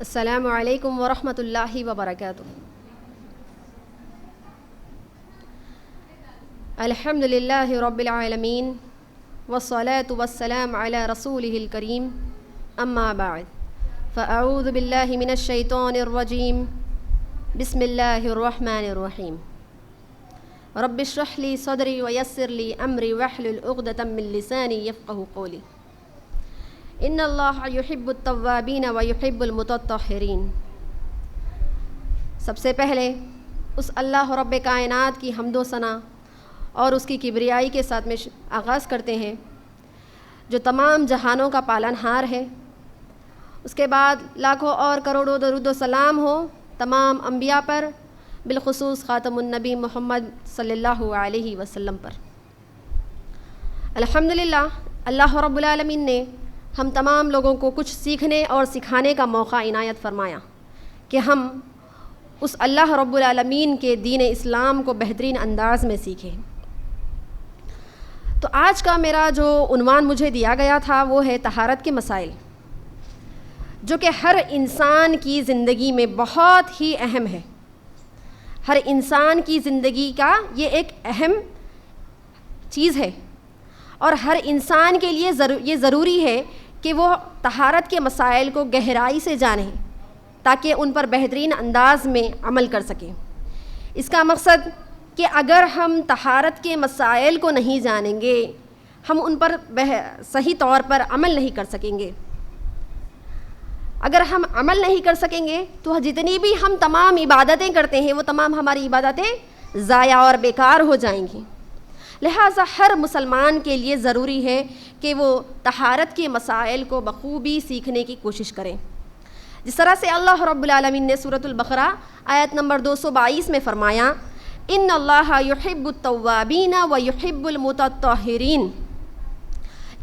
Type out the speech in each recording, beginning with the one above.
السلام علیکم ورحمۃ اللہ وبرکاتہ۔ الحمد للہ رب العالمین والصلاة والسلام علی رسولہ الکریم، اما بعد فاعوذ باللہ من الشیطان الرجیم، بسم اللہ الرحمن الرحیم۔ رب اشرح لی صدری ویسر لی امری واحلل عقدۃ من لسانی یفقہوا قولی۔ ان اللہ یحب التوابین ویحب المتطہرین۔ سب سے پہلے اس اللہ رب کائنات کی حمد و ثنا اور اس کی کبریائی کے ساتھ میں آغاز کرتے ہیں، جو تمام جہانوں کا پالنہار ہے۔ اس کے بعد لاکھوں اور کروڑوں درود و سلام ہو تمام انبیاء پر، بالخصوص خاتم النبی محمد صلی اللہ علیہ وسلم پر۔ الحمدللہ اللہ رب العالمین نے ہم تمام لوگوں کو کچھ سیکھنے اور سکھانے کا موقع عنایت فرمایا کہ ہم اس اللہ رب العالمین کے دین اسلام کو بہترین انداز میں سیکھیں۔ تو آج کا میرا جو عنوان مجھے دیا گیا تھا وہ ہے طہارت کے مسائل، جو کہ ہر انسان کی زندگی میں بہت ہی اہم ہے۔ ہر انسان کی زندگی کا یہ ایک اہم چیز ہے، اور ہر انسان کے لیے یہ ضروری ہے کہ وہ طہارت کے مسائل کو گہرائی سے جانیں تاکہ ان پر بہترین انداز میں عمل کر سکیں۔ اس کا مقصد کہ اگر ہم طہارت کے مسائل کو نہیں جانیں گے، ہم ان پر صحیح طور پر عمل نہیں کر سکیں گے۔ اگر ہم عمل نہیں کر سکیں گے تو جتنی بھی ہم تمام عبادتیں کرتے ہیں وہ تمام ہماری عبادتیں ضائع اور بیکار ہو جائیں گی۔ لہٰذا ہر مسلمان کے لیے ضروری ہے کہ وہ طہارت کے مسائل کو بخوبی سیکھنے کی کوشش کریں۔ جس طرح سے اللہ رب العالمین نے سورۃ البقرہ آیت نمبر 222 میں فرمایا، ان اللہ یحب التوابین ویحب المتطہرین۔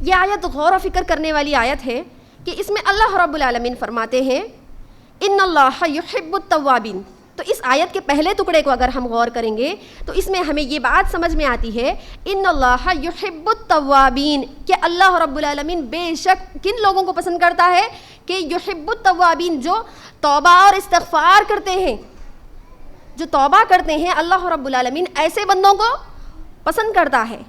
یہ آیت غور و فکر کرنے والی آیت ہے کہ اس میں اللہ رب العالمین فرماتے ہیں ان اللہ یحب التوابین۔ تو اس آیت کے پہلے ٹکڑے کو اگر ہم غور کریں گے تو اس میں ہمیں یہ بات سمجھ میں آتی ہے، ان اللہ یحب التوابین، کہ اللہ رب العالمین بے شک کن لوگوں کو پسند کرتا ہے؟ کہ یحب التوابین، جو توبہ اور استغفار کرتے ہیں، جو توبہ کرتے ہیں، اللہ رب العالمین ایسے بندوں کو پسند کرتا ہے۔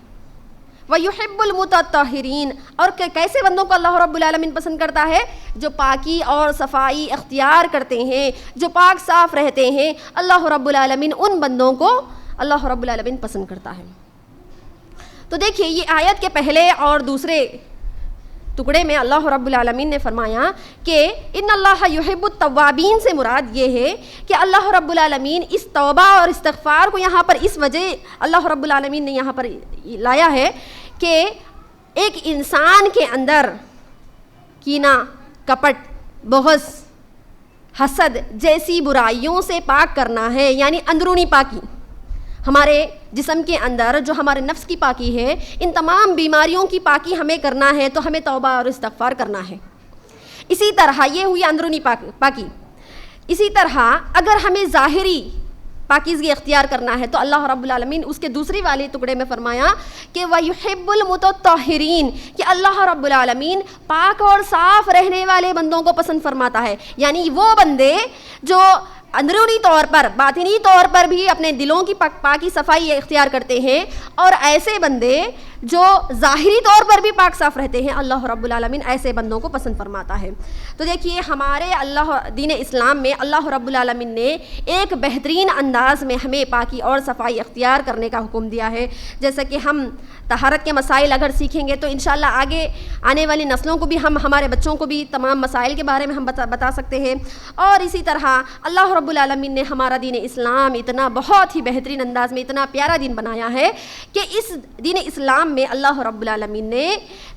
وَيُحِبُّ الْمُتَطَّهِرِينَ، اور کیسے بندوں کو اللہ رب العالمین پسند کرتا ہے؟ جو پاکی اور صفائی اختیار کرتے ہیں، جو پاک صاف رہتے ہیں، اللہ رب العالمین ان بندوں کو اللہ رب العالمین پسند کرتا ہے۔ تو دیکھیے یہ آیت کے پہلے اور دوسرے ٹکڑے میں اللہ رب العالمین نے فرمایا کہ ان اللہ یحب التوابین سے مراد یہ ہے کہ اللہ رب العالمین اس توبہ اور استغفار کو یہاں پر اس وجہ اللہ رب العالمین نے یہاں پر لایا ہے کہ ایک انسان کے اندر کینہ، کپٹ، بغض، حسد جیسی برائیوں سے پاک کرنا ہے، یعنی اندرونی پاکی۔ ہمارے جسم کے اندر جو ہمارے نفس کی پاکی ہے، ان تمام بیماریوں کی پاکی ہمیں کرنا ہے تو ہمیں توبہ اور استغفار کرنا ہے۔ اسی طرح یہ ہوئی اندرونی پاکی۔ اسی طرح اگر ہمیں ظاہری پاکیزگی اختیار کرنا ہے تو اللہ رب العالمین اس کے دوسری والے ٹکڑے میں فرمایا کہ وَيُحِبُّ الْمُتَطَّهِرِينَ، کہ اللہ رب العالمین پاک اور صاف رہنے والے بندوں کو پسند فرماتا ہے، یعنی وہ بندے جو اندرونی طور پر، باطنی طور پر بھی اپنے دلوں کی پاکی صفائی اختیار کرتے ہیں، اور ایسے بندے جو ظاہری طور پر بھی پاک صاف رہتے ہیں، اللہ رب العالمین ایسے بندوں کو پسند فرماتا ہے۔ تو دیکھیے ہمارے دین اسلام میں اللہ رب العالمین نے ایک بہترین انداز میں ہمیں پاکی اور صفائی اختیار کرنے کا حکم دیا ہے۔ جیسا کہ ہم طہارت کے مسائل اگر سیکھیں گے تو انشاءاللہ آگے آنے والی نسلوں کو بھی، ہمارے بچوں کو بھی تمام مسائل کے بارے میں ہم بتا سکتے ہیں۔ اور اسی طرح اللہ رب العالمین نے ہمارا دین اسلام اتنا بہت ہی بہترین انداز میں اتنا پیارا دین بنایا ہے کہ اس دین اسلام میں اللہ رب العالمین نے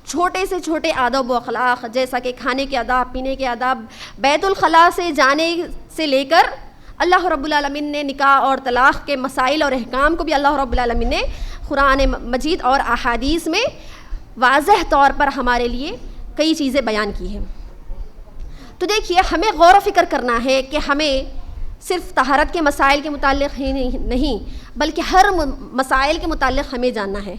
چھوٹے سے چھوٹے آداب و اخلاق، جیسا کہ کھانے کے آداب، پینے کے آداب، بیت الخلاء سے جانے سے لے کر اللہ رب العالمین نے نکاح اور طلاق کے مسائل اور احکام کو بھی اللہ رب العالمین نے قرآن مجید اور احادیث میں واضح طور پر ہمارے لیے کئی چیزیں بیان کی ہیں۔ تو دیکھیے ہمیں غور و فکر کرنا ہے کہ ہمیں صرف طہارت کے مسائل کے متعلق ہی نہیں بلکہ ہر مسائل کے متعلق ہمیں جاننا ہے۔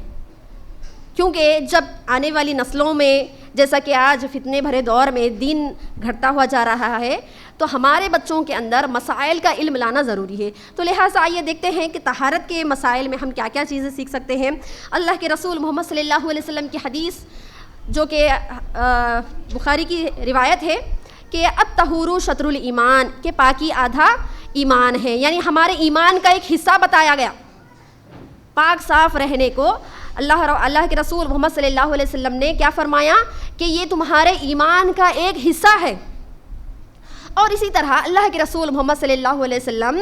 کیونکہ جب آنے والی نسلوں میں جیسا کہ آج فتنے بھرے دور میں دین گھٹتا ہوا جا رہا ہے تو ہمارے بچوں کے اندر مسائل کا علم لانا ضروری ہے. تو لہٰذا آئیے دیکھتے ہیں کہ طہارت کے مسائل میں ہم کیا کیا چیزیں سیکھ سکتے ہیں. اللہ کے رسول محمد صلی اللہ علیہ وسلم کی حدیث جو کہ بخاری کی روایت ہے کہ الطہور شطر الایمان، کہ پاکی آدھا ایمان ہے، یعنی ہمارے ایمان کا ایک حصہ بتایا گیا. پاک صاف رہنے کو اللہ کے رسول محمد صلی اللہ علیہ وسلم نے کیا فرمایا کہ یہ تمہارے ایمان کا ایک حصہ ہے. اور اسی طرح اللہ کے رسول محمد صلی اللہ علیہ وسلم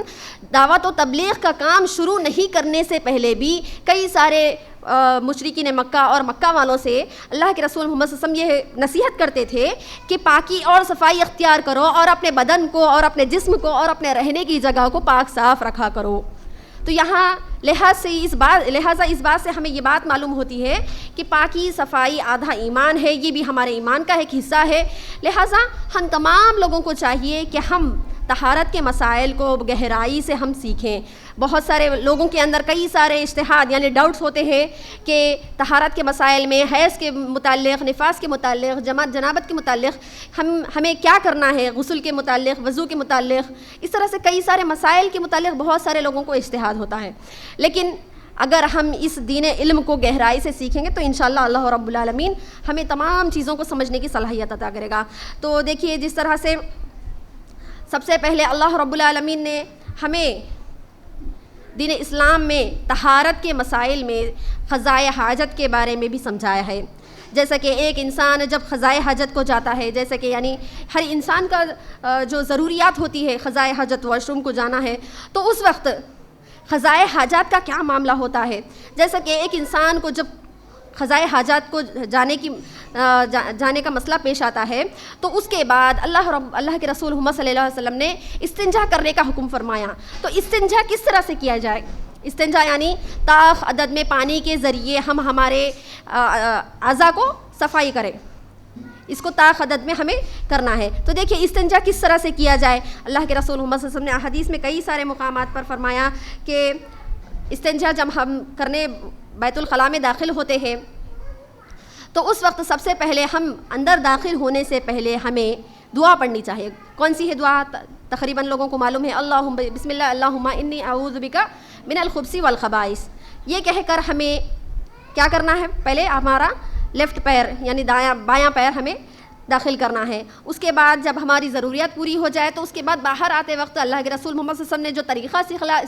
دعوت و تبلیغ کا کام شروع نہیں کرنے سے پہلے بھی کئی سارے مشرکین مکہ اور مکہ والوں سے اللہ کے رسول محمد صلی اللہ علیہ وسلم یہ نصیحت کرتے تھے کہ پاکی اور صفائی اختیار کرو اور اپنے بدن کو اور اپنے جسم کو اور اپنے رہنے کی جگہ کو پاک صاف رکھا کرو. تو یہاں لہٰذا اس بات سے ہمیں یہ بات معلوم ہوتی ہے کہ پاکی صفائی آدھا ایمان ہے، یہ بھی ہمارے ایمان کا ایک حصہ ہے. لہٰذا ہم تمام لوگوں کو چاہیے کہ ہم طہارت کے مسائل کو گہرائی سے ہم سیکھیں. بہت سارے لوگوں کے اندر کئی سارے اجتہاد یعنی ڈاؤٹس ہوتے ہیں کہ طہارت کے مسائل میں حیض کے متعلق، نفاس کے متعلق، جنابت کے متعلق ہمیں کیا کرنا ہے، غسل کے متعلق، وضو کے متعلق، اس طرح سے کئی سارے مسائل کے متعلق بہت سارے لوگوں کو اجتہاد ہوتا ہے. لیکن اگر ہم اس دین علم کو گہرائی سے سیکھیں گے تو انشاءاللہ اللہ رب العالمین ہمیں تمام چیزوں کو سمجھنے کی صلاحیت عطا کرے گا. تو دیکھیے جس طرح سے سب سے پہلے اللہ رب العالمین نے ہمیں دین اسلام میں طہارت کے مسائل میں قضائے حاجت کے بارے میں بھی سمجھایا ہے. جیسا کہ ایک انسان جب قضائے حاجت کو جاتا ہے، جیسا کہ یعنی ہر انسان کا جو ضروریات ہوتی ہے، قضائے حاجت واش روم کو جانا ہے، تو اس وقت قضائے حاجات کا کیا معاملہ ہوتا ہے. جیسا کہ ایک انسان کو جب قضائے حاجات کو جانے کا مسئلہ پیش آتا ہے تو اس کے بعد اللہ کے رسول محمد صلی اللہ علیہ وسلم نے استنجا کرنے کا حکم فرمایا. تو استنجا کس طرح سے کیا جائے؟ استنجا یعنی طاق عدد میں پانی کے ذریعے ہم ہمارے اعضاء کو صفائی کریں، اس کو طاق عدد میں ہمیں کرنا ہے. تو دیکھیے استنجا کس طرح سے کیا جائے. اللہ کے رسول محمد صلی اللہ علیہ وسلم نے حدیث میں کئی سارے مقامات پر فرمایا کہ استنجا جب ہم کرنے بیت الخلاء میں داخل ہوتے ہیں تو اس وقت سب سے پہلے ہم اندر داخل ہونے سے پہلے ہمیں دعا پڑھنی چاہیے. کون سی ہے دعا؟ تقریباً لوگوں کو معلوم ہے، اللہم بسم اللہ اللہم انی اعوذ بک من الخبث والخبائث. یہ کہہ کر ہمیں کیا کرنا ہے؟ پہلے ہمارا لیفٹ پیر یعنی بایاں پیر ہمیں داخل کرنا ہے. اس کے بعد جب ہماری ضروریات پوری ہو جائے تو اس کے بعد باہر آتے وقت اللہ کے رسول محمد صلی اللہ علیہ وسلم نے جو طریقہ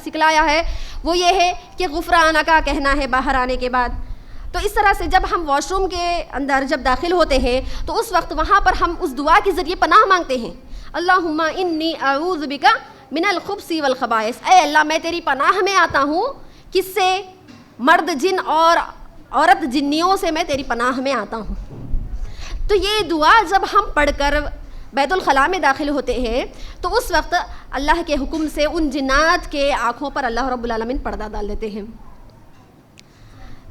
سکھلایا ہے وہ یہ ہے کہ غفرانک کا کہنا ہے باہر آنے کے بعد. تو اس طرح سے جب ہم واش روم کے اندر جب داخل ہوتے ہیں تو اس وقت وہاں پر ہم اس دعا کے ذریعے پناہ مانگتے ہیں، اللہم انی اعوذ بک من الخبث والخبائث. اے اللہ میں تیری پناہ میں آتا ہوں. کس سے؟ مرد جن اور عورت جنیوں سے میں تیری پناہ میں آتا ہوں. تو یہ دعا جب ہم پڑھ کر بیت الخلاء میں داخل ہوتے ہیں تو اس وقت اللہ کے حکم سے ان جنات کے آنکھوں پر اللہ رب العالمین پردہ ڈال دیتے ہیں.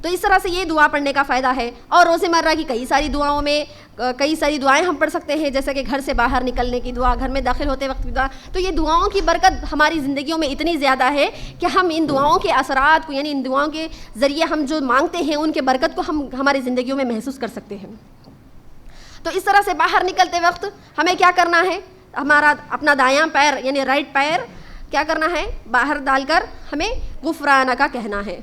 تو اس طرح سے یہ دعا پڑھنے کا فائدہ ہے. اور روزمرہ کی کئی ساری دعاؤں میں کئی ساری دعائیں ہم پڑھ سکتے ہیں، جیسے کہ گھر سے باہر نکلنے کی دعا، گھر میں داخل ہوتے وقت کی دعا. تو یہ دعاؤں کی برکت ہماری زندگیوں میں اتنی زیادہ ہے کہ ہم ان دعاؤں کے اثرات کو یعنی ان دعاؤں کے ذریعے ہم جو مانگتے ہیں ان کے برکت کو ہم ہماری زندگیوں میں محسوس کر سکتے ہیں. تو اس طرح سے باہر نکلتے وقت ہمیں کیا کرنا ہے؟ ہمارا اپنا دایاں پیر یعنی رائٹ پیر کیا کرنا ہے؟ باہر ڈال کر ہمیں غفرانک کا کہنا ہے،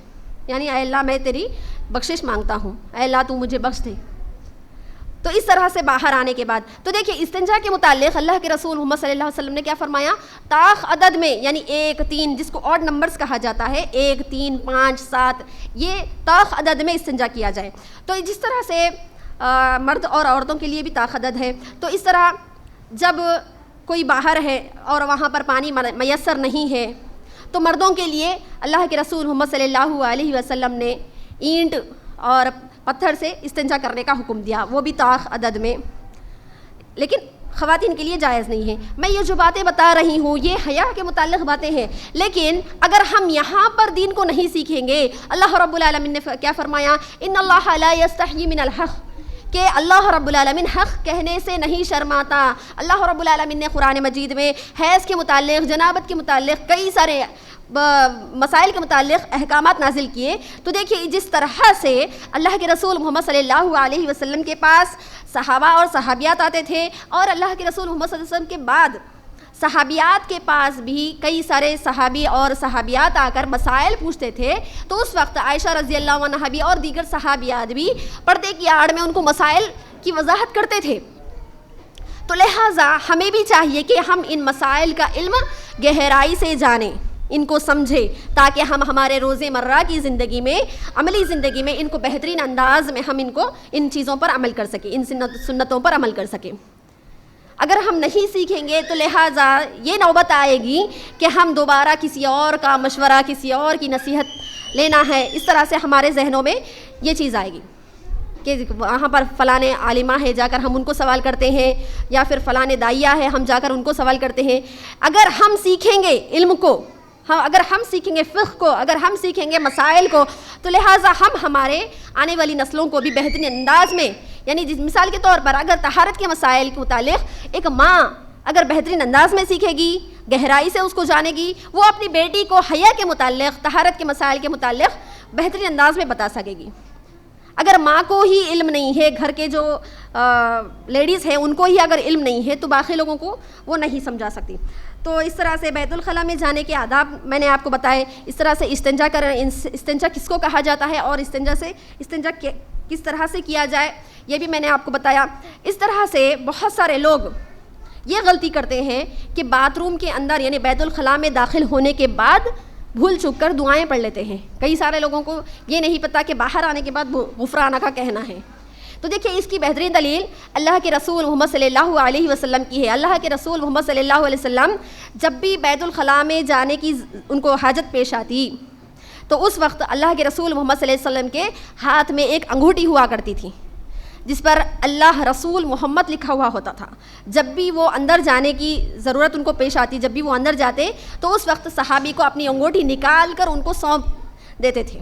یعنی اے اللہ میں تیری بخشش مانگتا ہوں، اے اللہ تو مجھے بخش دے. تو اس طرح سے باہر آنے کے بعد تو دیکھیے استنجا کے متعلق اللہ کے رسول محمد صلی اللہ علیہ وسلم نے کیا فرمایا؟ طاق عدد میں یعنی 1 3 جس کو آڈ نمبرز کہا جاتا ہے، 1 3 5 7 یہ طاق عدد میں استنجا کیا جائے. تو جس طرح سے مرد اور عورتوں کے لیے بھی طاق عدد ہے، تو اس طرح جب کوئی باہر ہے اور وہاں پر پانی میسر نہیں ہے تو مردوں کے لیے اللہ کے رسول محمد صلی اللہ علیہ وسلم نے اینٹ اور پتھر سے استنجا کرنے کا حکم دیا، وہ بھی طاق عدد میں. لیکن خواتین کے لیے جائز نہیں ہے. میں یہ جو باتیں بتا رہی ہوں یہ حیا کے متعلق باتیں ہیں، لیکن اگر ہم یہاں پر دین کو نہیں سیکھیں گے، اللہ رب العالمین نے کیا فرمایا؟ ان اللہ لا یستحیی من الحق، کہ اللہ رب العالمین حق کہنے سے نہیں شرماتا۔ اللہ رب العالمین نے قرآن مجید میں حیض کے متعلق، جنابت کے متعلق، کئی سارے مسائل کے متعلق احکامات نازل کیے۔ تو دیکھیے جس طرح سے اللہ کے رسول محمد صلی اللہ علیہ وسلم کے پاس صحابہ اور صحابیات آتے تھے، اور اللہ کے رسول محمد صلی اللہ علیہ وسلم کے بعد صحابیات کے پاس بھی کئی سارے صحابی اور صحابیات آ کر مسائل پوچھتے تھے، تو اس وقت عائشہ رضی اللہ عنہا بھی اور دیگر صحابیات بھی پردے کی آڑ میں ان کو مسائل کی وضاحت کرتے تھے۔ تو لہٰذا ہمیں بھی چاہیے کہ ہم ان مسائل کا علم گہرائی سے جانیں، ان کو سمجھیں، تاکہ ہم ہمارے روز مرہ کی زندگی میں، عملی زندگی میں ان کو بہترین انداز میں ہم ان چیزوں پر عمل کر سکیں، ان سنتوں پر عمل کر سکیں۔ اگر ہم نہیں سیکھیں گے تو لہٰذا یہ نوبت آئے گی کہ ہم دوبارہ کسی اور کا مشورہ، کسی اور کی نصیحت لینا ہے، اس طرح سے ہمارے ذہنوں میں یہ چیز آئے گی کہ وہاں پر فلاں عالمہ ہے، جا کر ہم ان کو سوال کرتے ہیں، یا پھر فلاں داعیہ ہے، ہم جا کر ان کو سوال کرتے ہیں۔ اگر ہم سیکھیں گے علم کو، اگر ہم سیکھیں گے فقہ کو، اگر ہم سیکھیں گے مسائل کو، تو لہٰذا ہم ہمارے آنے والی نسلوں کو بھی بہترین انداز میں، یعنی مثال کے طور پر اگر طہارت کے مسائل کے متعلق ایک ماں اگر بہترین انداز میں سیکھے گی، گہرائی سے اس کو جانے گی، وہ اپنی بیٹی کو حیا کے متعلق، طہارت کے مسائل کے متعلق بہترین انداز میں بتا سکے گی۔ اگر ماں کو ہی علم نہیں ہے، گھر کے جو لیڈیز ہیں ان کو ہی اگر علم نہیں ہے، تو باقی لوگوں کو وہ نہیں سمجھا سکتی۔ تو اس طرح سے بیت الخلاء میں جانے کے آداب میں نے آپ کو بتائے، اس طرح سے استنجا استنجا کس کو کہا جاتا ہے، اور استنجا کس طرح سے کیا جائے، یہ بھی میں نے آپ کو بتایا۔ اس طرح سے بہت سارے لوگ یہ غلطی کرتے ہیں کہ باتھ روم کے اندر یعنی بیت الخلاء میں داخل ہونے کے بعد بھول چک کر دعائیں پڑھ لیتے ہیں۔ کئی سارے لوگوں کو یہ نہیں پتہ کہ باہر آنے کے بعد غفرانہ کا کہنا ہے۔ تو دیکھیے اس کی بہترین دلیل اللہ کے رسول محمد صلی اللہ علیہ وسلم کی ہے۔ اللہ کے رسول محمد صلی اللہ علیہ وسلم جب بھی بیت الخلاء میں جانے کی ان کو حاجت پیش آتی، تو اس وقت اللہ کے رسول محمد صلی اللہ علیہ وسلم کے ہاتھ میں ایک انگوٹھی ہوا کرتی تھی جس پر اللہ رسول محمد لکھا ہوا ہوتا تھا۔ جب بھی وہ اندر جانے کی ضرورت ان کو پیش آتی، جب بھی وہ اندر جاتے، تو اس وقت صحابی کو اپنی انگوٹھی نکال کر ان کو سونپ دیتے تھے۔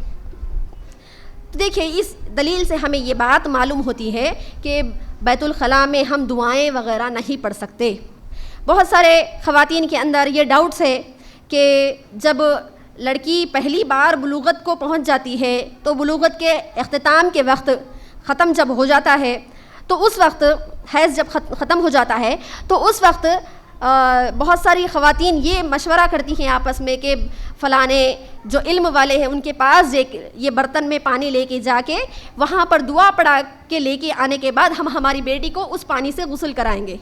تو دیکھیے اس دلیل سے ہمیں یہ بات معلوم ہوتی ہے کہ بیت الخلاء میں ہم دعائیں وغیرہ نہیں پڑھ سکتے۔ بہت سارے خواتین کے اندر یہ ڈاؤٹس ہے کہ جب لڑکی پہلی بار بلوغت کو پہنچ جاتی ہے، تو بلوغت کے اختتام کے وقت ختم جب ہو جاتا ہے، تو اس وقت حیض جب ختم ہو جاتا ہے، تو اس وقت بہت ساری خواتین یہ مشورہ کرتی ہیں آپس میں کہ فلانے جو علم والے ہیں ان کے پاس یہ برتن میں پانی لے کے جا کے وہاں پر دعا پڑھا کے لے کے آنے کے بعد ہم ہماری بیٹی کو اس پانی سے غسل کرائیں گے۔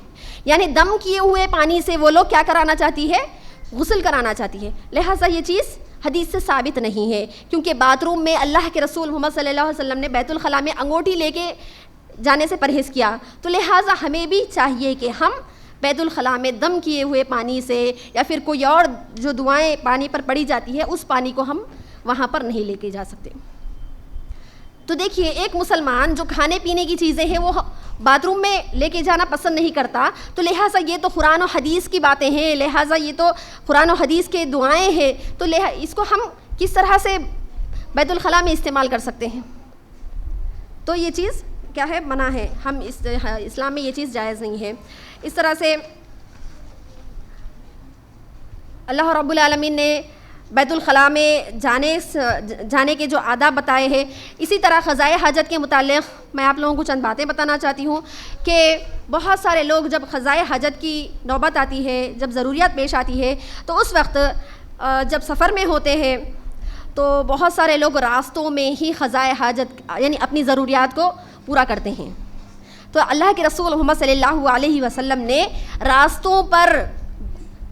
یعنی دم کیے ہوئے پانی سے وہ لوگ کیا کرانا چاہتی ہے؟ غسل کرانا چاہتی ہے۔ لہٰذا یہ چیز حدیث سے ثابت نہیں ہے، کیونکہ باتھ روم میں اللہ کے رسول محمد صلی اللہ علیہ وسلم نے بیت الخلاء میں انگوٹھی لے کے جانے سے پرہیز کیا۔ تو لہٰذا ہمیں بھی چاہیے کہ ہم بیت الخلاء میں دم کیے ہوئے پانی سے یا پھر کوئی اور جو دعائیں پانی پر پڑی جاتی ہے اس پانی کو ہم وہاں پر نہیں لے کے جا سکتے۔ تو دیکھیے ایک مسلمان جو کھانے پینے کی چیزیں ہیں وہ باتھ روم میں لے کے جانا پسند نہیں کرتا، تو لہٰذا یہ تو قرآن و حدیث کی باتیں ہیں، لہٰذا یہ تو قرآن و حدیث کے دعائیں ہیں، تو اس کو ہم کس طرح سے بیت الخلاء میں استعمال کر سکتے ہیں؟ تو یہ چیز کیا ہے؟ منع ہے، ہم اسلام میں یہ چیز جائز نہیں ہے۔ اس طرح سے اللہ رب العالمین نے بیت الخلاء میں جانے کے جو آداب بتائے ہیں، اسی طرح قضائے حاجت کے متعلق میں آپ لوگوں کو چند باتیں بتانا چاہتی ہوں کہ بہت سارے لوگ جب قضائے حاجت کی نوبت آتی ہے، جب ضروریات پیش آتی ہے، تو اس وقت جب سفر میں ہوتے ہیں تو بہت سارے لوگ راستوں میں ہی قضائے حاجت یعنی اپنی ضروریات کو پورا کرتے ہیں۔ تو اللہ کے رسول محمد صلی اللہ علیہ وسلم نے راستوں پر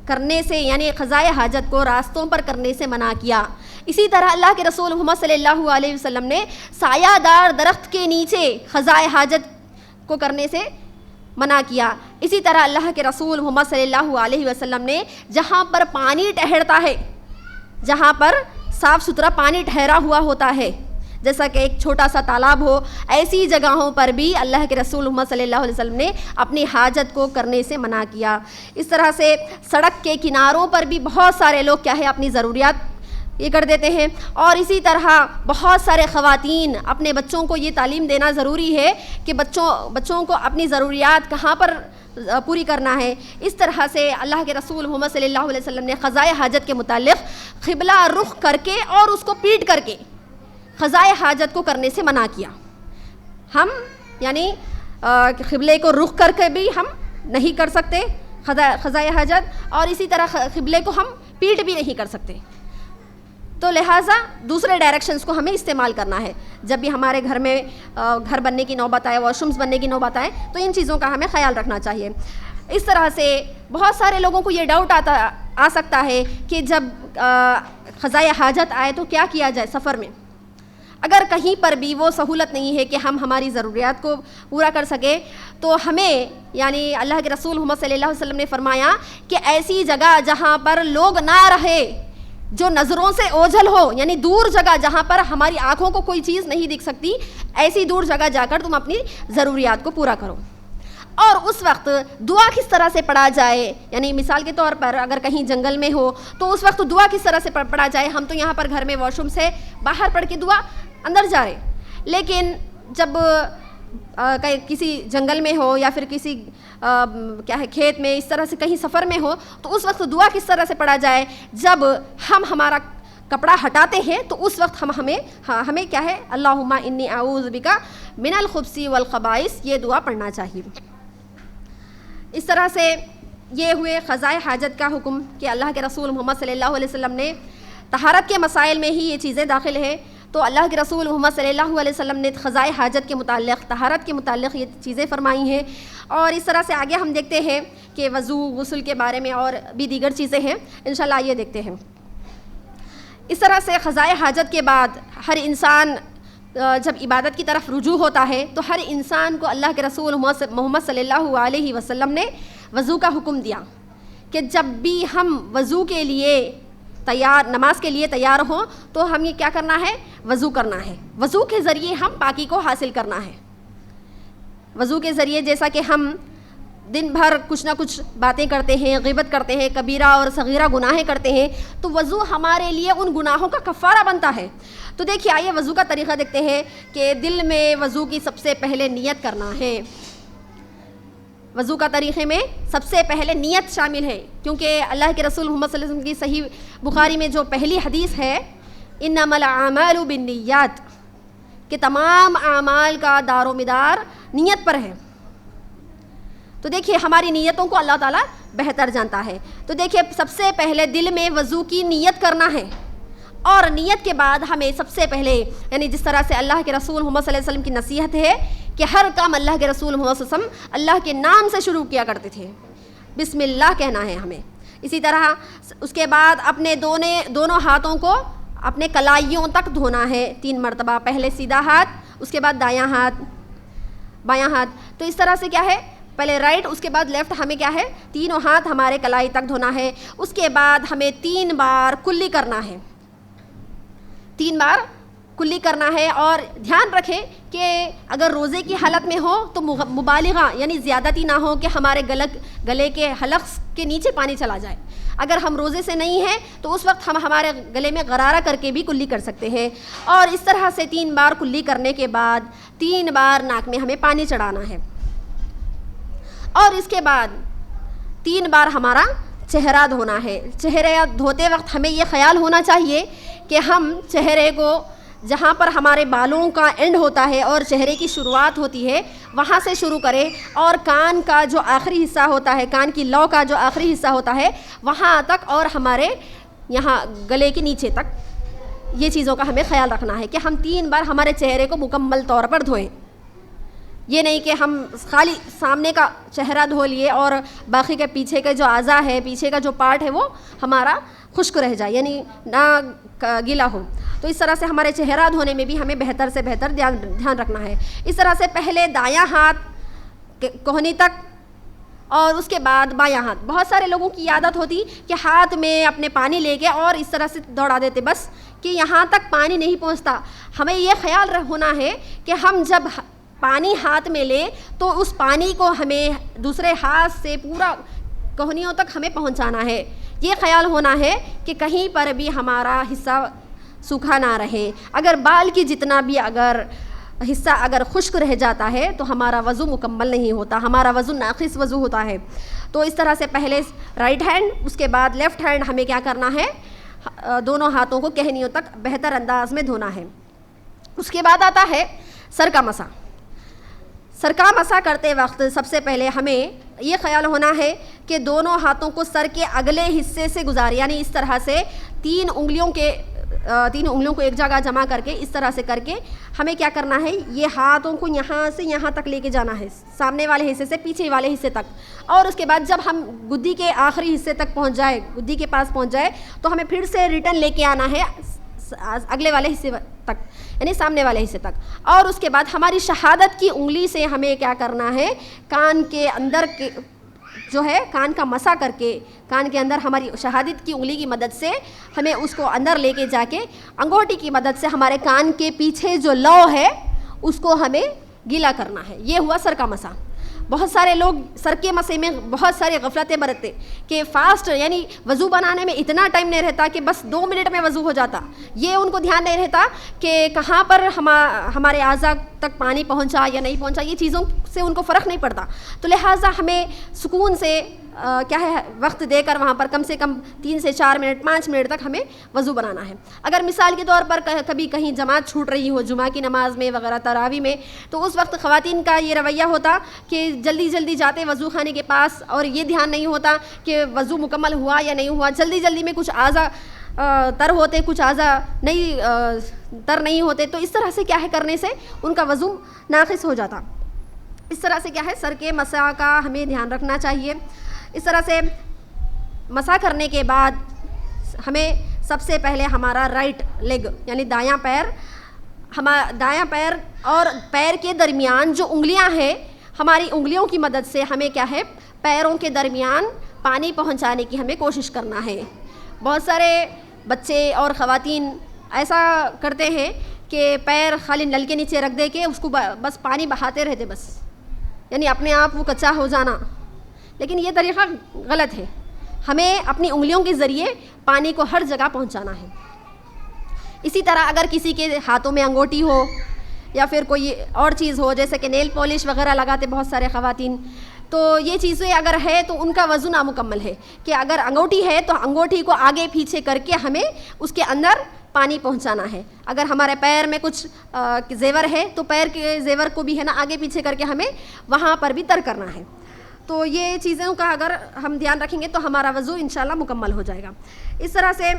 کرنے سے یعنی قضائے حاجت کو راستوں پر کرنے سے منع کیا۔ اسی طرح اللہ کے رسول محمد صلی اللہ علیہ وسلم نے سایہ دار درخت کے نیچے قضائے حاجت کو کرنے سے منع کیا۔ اسی طرح اللہ کے رسول محمد صلی اللہ علیہ وسلم نے جہاں پر پانی ٹھہرتا ہے، جہاں پر صاف ستھرا پانی ٹھہرا ہوا ہوتا ہے، جیسا کہ ایک چھوٹا سا تالاب ہو، ایسی جگہوں پر بھی اللہ کے رسول محمد صلی اللہ علیہ وسلم نے اپنی حاجت کو کرنے سے منع کیا۔ اس طرح سے سڑک کے کناروں پر بھی بہت سارے لوگ کیا ہے اپنی ضروریات یہ کر دیتے ہیں. اور اسی طرح بہت سارے خواتین اپنے بچوں کو یہ تعلیم دینا ضروری ہے کہ بچوں کو اپنی ضروریات کہاں پر پوری کرنا ہے. اس طرح سے اللہ کے رسول محمد صلی اللہ علیہ وسلم نے قضائے حاجت کے متعلق قبلہ رخ کر کے اور اس کو پیٹ کر کے قضائے حاجت کو کرنے سے منع کیا. ہم یعنی قبلے کو رخ کر کے بھی ہم نہیں کر سکتے قضائے حاجت, اور اسی طرح قبلے کو ہم پیٹ بھی نہیں کر سکتے. تو لہٰذا دوسرے ڈائریکشنز کو ہمیں استعمال کرنا ہے. جب بھی ہمارے گھر میں گھر بننے کی نوبت آئے, واش رومز بننے کی نوبت آئے, تو ان چیزوں کا ہمیں خیال رکھنا چاہیے. اس طرح سے بہت سارے لوگوں کو یہ ڈاؤٹ آ سکتا ہے کہ جب قضائے حاجت آئے تو کیا کیا جائے سفر میں. اگر کہیں پر بھی وہ سہولت نہیں ہے کہ ہم ہماری ضروریات کو پورا کر سکیں, تو ہمیں یعنی اللہ کے رسول محمد صلی اللہ علیہ وسلم نے فرمایا کہ ایسی جگہ جہاں پر لوگ نہ رہے, جو نظروں سے اوجھل ہو, یعنی دور جگہ جہاں پر ہماری آنکھوں کو کوئی چیز نہیں دکھ سکتی, ایسی دور جگہ جا کر تم اپنی ضروریات کو پورا کرو. اور اس وقت دعا کس طرح سے پڑھا جائے, یعنی مثال کے طور پر اگر کہیں جنگل میں ہو تو اس وقت دعا کس طرح سے پڑھا جائے. ہم تو یہاں پر گھر میں واش روم سے باہر پڑھ کے دعا اندر جا رہے, لیکن جب کسی جنگل میں ہو یا پھر کسی کیا ہے کھیت میں, اس طرح سے کہیں سفر میں ہو, تو اس وقت دعا کس طرح سے پڑھا جائے. جب ہم ہمارا کپڑا ہٹاتے ہیں تو اس وقت ہمیں کیا ہے, اللہم انی اعوذ بک من الخبث والخبائث, یہ دعا پڑھنا چاہیے. اس طرح سے یہ ہوئے قضائے حاجت کا حکم کہ اللہ کے رسول محمد صلی اللہ علیہ وسلم نے طہارت کے مسائل میں ہی یہ چیزیں داخل ہیں. تو اللہ کے رسول محمد صلی اللہ علیہ وسلم نے قضائے حاجت کے متعلق, طہارت کے متعلق یہ چیزیں فرمائی ہیں. اور اس طرح سے آگے ہم دیکھتے ہیں کہ وضو, غسل کے بارے میں اور بھی دیگر چیزیں ہیں, انشاءاللہ یہ دیکھتے ہیں. اس طرح سے قضائے حاجت کے بعد ہر انسان جب عبادت کی طرف رجوع ہوتا ہے تو ہر انسان کو اللہ کے رسول محمد صلی اللہ علیہ وسلم نے وضو کا حکم دیا کہ جب بھی ہم وضو کے لیے نماز کے لیے تیار ہوں تو ہمیں کیا کرنا ہے, وضو کرنا ہے. وضو کے ذریعے ہم پاکی کو حاصل کرنا ہے. وضو کے ذریعے جیسا کہ ہم دن بھر کچھ نہ کچھ باتیں کرتے ہیں, غیبت کرتے ہیں, کبیرہ اور صغیرہ گناہیں کرتے ہیں, تو وضو ہمارے لیے ان گناہوں کا کفارہ بنتا ہے. تو دیکھیے آئیے وضو کا طریقہ دیکھتے ہیں کہ دل میں وضو کی سب سے پہلے نیت کرنا ہے. وضو کا طریقے میں سب سے پہلے نیت شامل ہے, کیونکہ اللہ کے رسول محمد صلی اللہ علیہ وسلم کی صحیح بخاری میں جو پہلی حدیث ہے, انما الاعمال بالنیات, کہ تمام اعمال کا دار و مدار نیت پر ہے. تو دیکھیے ہماری نیتوں کو اللہ تعالیٰ بہتر جانتا ہے. تو دیکھیے سب سے پہلے دل میں وضو کی نیت کرنا ہے, اور نیت کے بعد ہمیں سب سے پہلے یعنی جس طرح سے اللہ کے رسول محمد صلی اللہ علیہ وسلم کی نصیحت ہے کہ ہر کام اللہ کے رسول محمد صلی اللہ علیہ وسلم اللہ کے نام سے شروع کیا کرتے تھے, بسم اللہ کہنا ہے ہمیں. اسی طرح اس کے بعد اپنے دونوں ہاتھوں کو اپنے کلائیوں تک دھونا ہے 3 مرتبہ, پہلے سیدھا ہاتھ, اس کے بعد دایاں ہاتھ, بایاں ہاتھ. تو اس طرح سے کیا ہے, پہلے رائٹ, اس کے بعد لیفٹ, ہمیں کیا ہے تینوں ہاتھ ہمارے کلائی تک دھونا ہے. اس کے بعد ہمیں 3 بار کلی کرنا ہے, 3 بار کلی کرنا ہے. اور دھیان رکھیں کہ اگر روزے کی حالت میں ہو تو مبالغہ یعنی زیادتی نہ ہو کہ ہمارے گلے کے حلق کے نیچے پانی چلا جائے. اگر ہم روزے سے نہیں ہیں تو اس وقت ہم ہمارے گلے میں غرارہ کر کے بھی کلی کر سکتے ہیں. اور اس طرح سے 3 بار کلی کرنے کے بعد 3 بار ناک میں ہمیں پانی چڑھانا ہے. اور اس کے بعد 3 بار ہمارا چہرہ دھونا ہے. چہرہ دھوتے وقت ہمیں یہ خیال ہونا چاہیے کہ ہم چہرے کو جہاں پر ہمارے بالوں کا اینڈ ہوتا ہے اور چہرے کی شروعات ہوتی ہے وہاں سے شروع کریں, اور کان کا جو آخری حصہ ہوتا ہے, کان کی لو کا جو آخری حصہ ہوتا ہے وہاں تک, اور ہمارے یہاں گلے کے نیچے تک. یہ چیزوں کا ہمیں خیال رکھنا ہے کہ ہم 3 بار ہمارے چہرے کو مکمل طور پر دھوئیں. یہ نہیں کہ ہم خالی سامنے کا چہرہ دھو لیے اور باقی کے پیچھے کا جو اعضاء ہے, پیچھے کا جو پارٹ ہے وہ ہمارا خشک رہ جائے, یعنی نہ گیلا ہو. تو اس طرح سے ہمارے چہرہ دھونے میں بھی ہمیں بہتر سے بہتر دھیان رکھنا ہے. اس طرح سے پہلے دایاں ہاتھ کوہنی تک اور اس کے بعد بایاں ہاتھ. بہت سارے لوگوں کی عادت ہوتی کہ ہاتھ میں اپنے پانی لے کے اور اس طرح سے دوڑا دیتے بس کہ یہاں تک پانی نہیں پہنچتا. ہمیں یہ خیال ہونا ہے کہ ہم جب پانی ہاتھ میں لے تو اس پانی کو ہمیں دوسرے ہاتھ سے پورا کوہنیوں تک ہمیں پہنچانا ہے. یہ خیال ہونا ہے کہ کہیں پر بھی ہمارا حصہ سوکھا نہ رہے. اگر بال کی جتنا بھی اگر حصہ اگر خشک رہ جاتا ہے تو ہمارا وضو مکمل نہیں ہوتا, ہمارا وضو ناقص وضو ہوتا ہے. تو اس طرح سے پہلے رائٹ ہینڈ, اس کے بعد لیفٹ ہینڈ ہمیں کیا کرنا ہے, دونوں ہاتھوں کو کہنیوں تک بہتر انداز میں دھونا ہے. اس کے بعد آتا ہے سر کا مسح. سر کا مسح کرتے وقت سب سے پہلے ہمیں یہ خیال ہونا ہے کہ دونوں ہاتھوں کو سر کے اگلے حصے سے گزارے, یعنی اس طرح سے تین انگلیوں کو ایک جگہ جمع کر کے اس طرح سے کر کے ہمیں کیا کرنا ہے, یہ ہاتھوں کو یہاں سے یہاں تک لے کے جانا ہے, سامنے والے حصے سے پیچھے والے حصے تک. اور اس کے بعد جب ہم گدی کے آخری حصے تک پہنچ جائے, گدی کے پاس پہنچ جائے, تو ہمیں پھر سے ریٹرن لے کے آنا ہے اگلے والے حصے تک, یعنی سامنے والے حصے تک. اور اس کے بعد ہماری شہادت کی انگلی سے ہمیں کیا کرنا ہے, کان کے اندر کے جو ہے کان کا مسح کر کے کان کے اندر ہماری شہادت کی انگلی کی مدد سے ہمیں اس کو اندر لے کے جا کے انگوٹی کی مدد سے ہمارے کان کے پیچھے جو لو ہے اس کو ہمیں گیلا کرنا ہے. یہ ہوا سر کا مسح. بہت سارے لوگ سر کے مسح میں بہت سارے غفلتیں برتتے کہ فاسٹ, یعنی وضو بنانے میں اتنا ٹائم نہیں رہتا کہ بس 2 منٹ میں وضو ہو جاتا. یہ ان کو دھیان نہیں رہتا کہ کہاں پر ہمارے اعضاء تک پانی پہنچا یا نہیں پہنچا, یہ چیزوں سے ان کو فرق نہیں پڑتا. تو لہٰذا ہمیں سکون سے کیا ہے وقت دے کر وہاں پر کم سے کم 3 سے 4 منٹ 5 منٹ تک ہمیں وضو بنانا ہے. اگر مثال کے طور پر کبھی کہیں جماعت چھوٹ رہی ہو جمعہ کی نماز میں وغیرہ تراویح میں, تو اس وقت خواتین کا یہ رویہ ہوتا کہ جلدی جلدی جاتے وضو خانے کے پاس, اور یہ دھیان نہیں ہوتا کہ وضو مکمل ہوا یا نہیں ہوا. جلدی جلدی میں کچھ اعضاء تر ہوتے, کچھ اعضاء نہیں تر نہیں ہوتے. تو اس طرح سے کیا ہے کرنے سے ان کا وضو ناقص ہو جاتا. اس طرح سے کیا ہے سر کے مسح کا ہمیں دھیان رکھنا چاہیے. اس طرح سے مسح کرنے کے بعد ہمیں سب سے پہلے ہمارا رائٹ لیگ یعنی دایاں پیر اور پیر کے درمیان جو انگلیاں ہیں, ہماری انگلیوں کی مدد سے ہمیں کیا ہے پیروں کے درمیان پانی پہنچانے کی ہمیں کوشش کرنا ہے. بہت سارے بچے اور خواتین ایسا کرتے ہیں کہ پیر خالی نل کے نیچے رکھ دے کے اس کو بس پانی بہاتے رہتے, بس یعنی اپنے آپ وہ کچا ہو جانا. لیکن یہ طریقہ غلط ہے. ہمیں اپنی انگلیوں کے ذریعے پانی کو ہر جگہ پہنچانا ہے. اسی طرح اگر کسی کے ہاتھوں میں انگوٹی ہو یا پھر کوئی اور چیز ہو, جیسے کہ نیل پالش وغیرہ لگاتے بہت سارے خواتین, تو یہ چیزیں اگر ہے تو ان کا وضو نامکمل ہے. کہ اگر انگوٹی ہے تو انگوٹھی کو آگے پیچھے کر کے ہمیں اس کے اندر پانی پہنچانا ہے. اگر ہمارے پیر میں کچھ زیور ہے تو پیر کے زیور کو بھی ہے نا آگے پیچھے کر کے ہمیں وہاں پر بھی تر کرنا ہے. تو یہ چیزوں کا اگر ہم دھیان رکھیں گے تو ہمارا وضو انشاءاللہ مکمل ہو جائے گا. اس طرح سے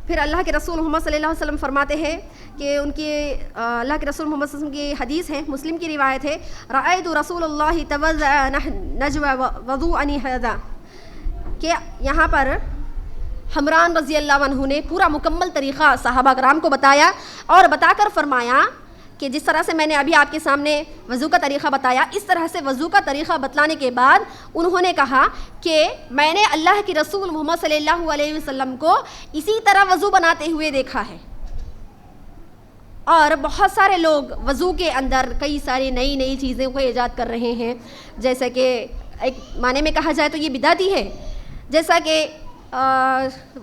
پھر اللہ کے رسول محمد صلی اللہ علیہ وسلم فرماتے ہیں کہ ان کی اللہ کے رسول محمد صلی اللہ علیہ وسلم کی حدیث ہے, مسلم کی روایت ہے, رأیت رسول اللہ توضأ نجوى وضوءا هذا, کہ یہاں پر حمران رضی اللہ عنہ نے پورا مکمل طریقہ صحابہ کرام کو بتایا اور بتا کر فرمایا کہ جس طرح سے میں نے ابھی آپ کے سامنے وضو کا طریقہ بتایا, اس طرح سے وضو کا طریقہ بتلانے کے بعد انہوں نے کہا کہ میں نے اللہ کے رسول محمد صلی اللہ علیہ وسلم کو اسی طرح وضو بناتے ہوئے دیکھا ہے. اور بہت سارے لوگ وضو کے اندر کئی ساری نئی چیزوں کو ایجاد کر رہے ہیں, جیسا کہ ایک معنی میں کہا جائے تو یہ بدعتی ہے. جیسا کہ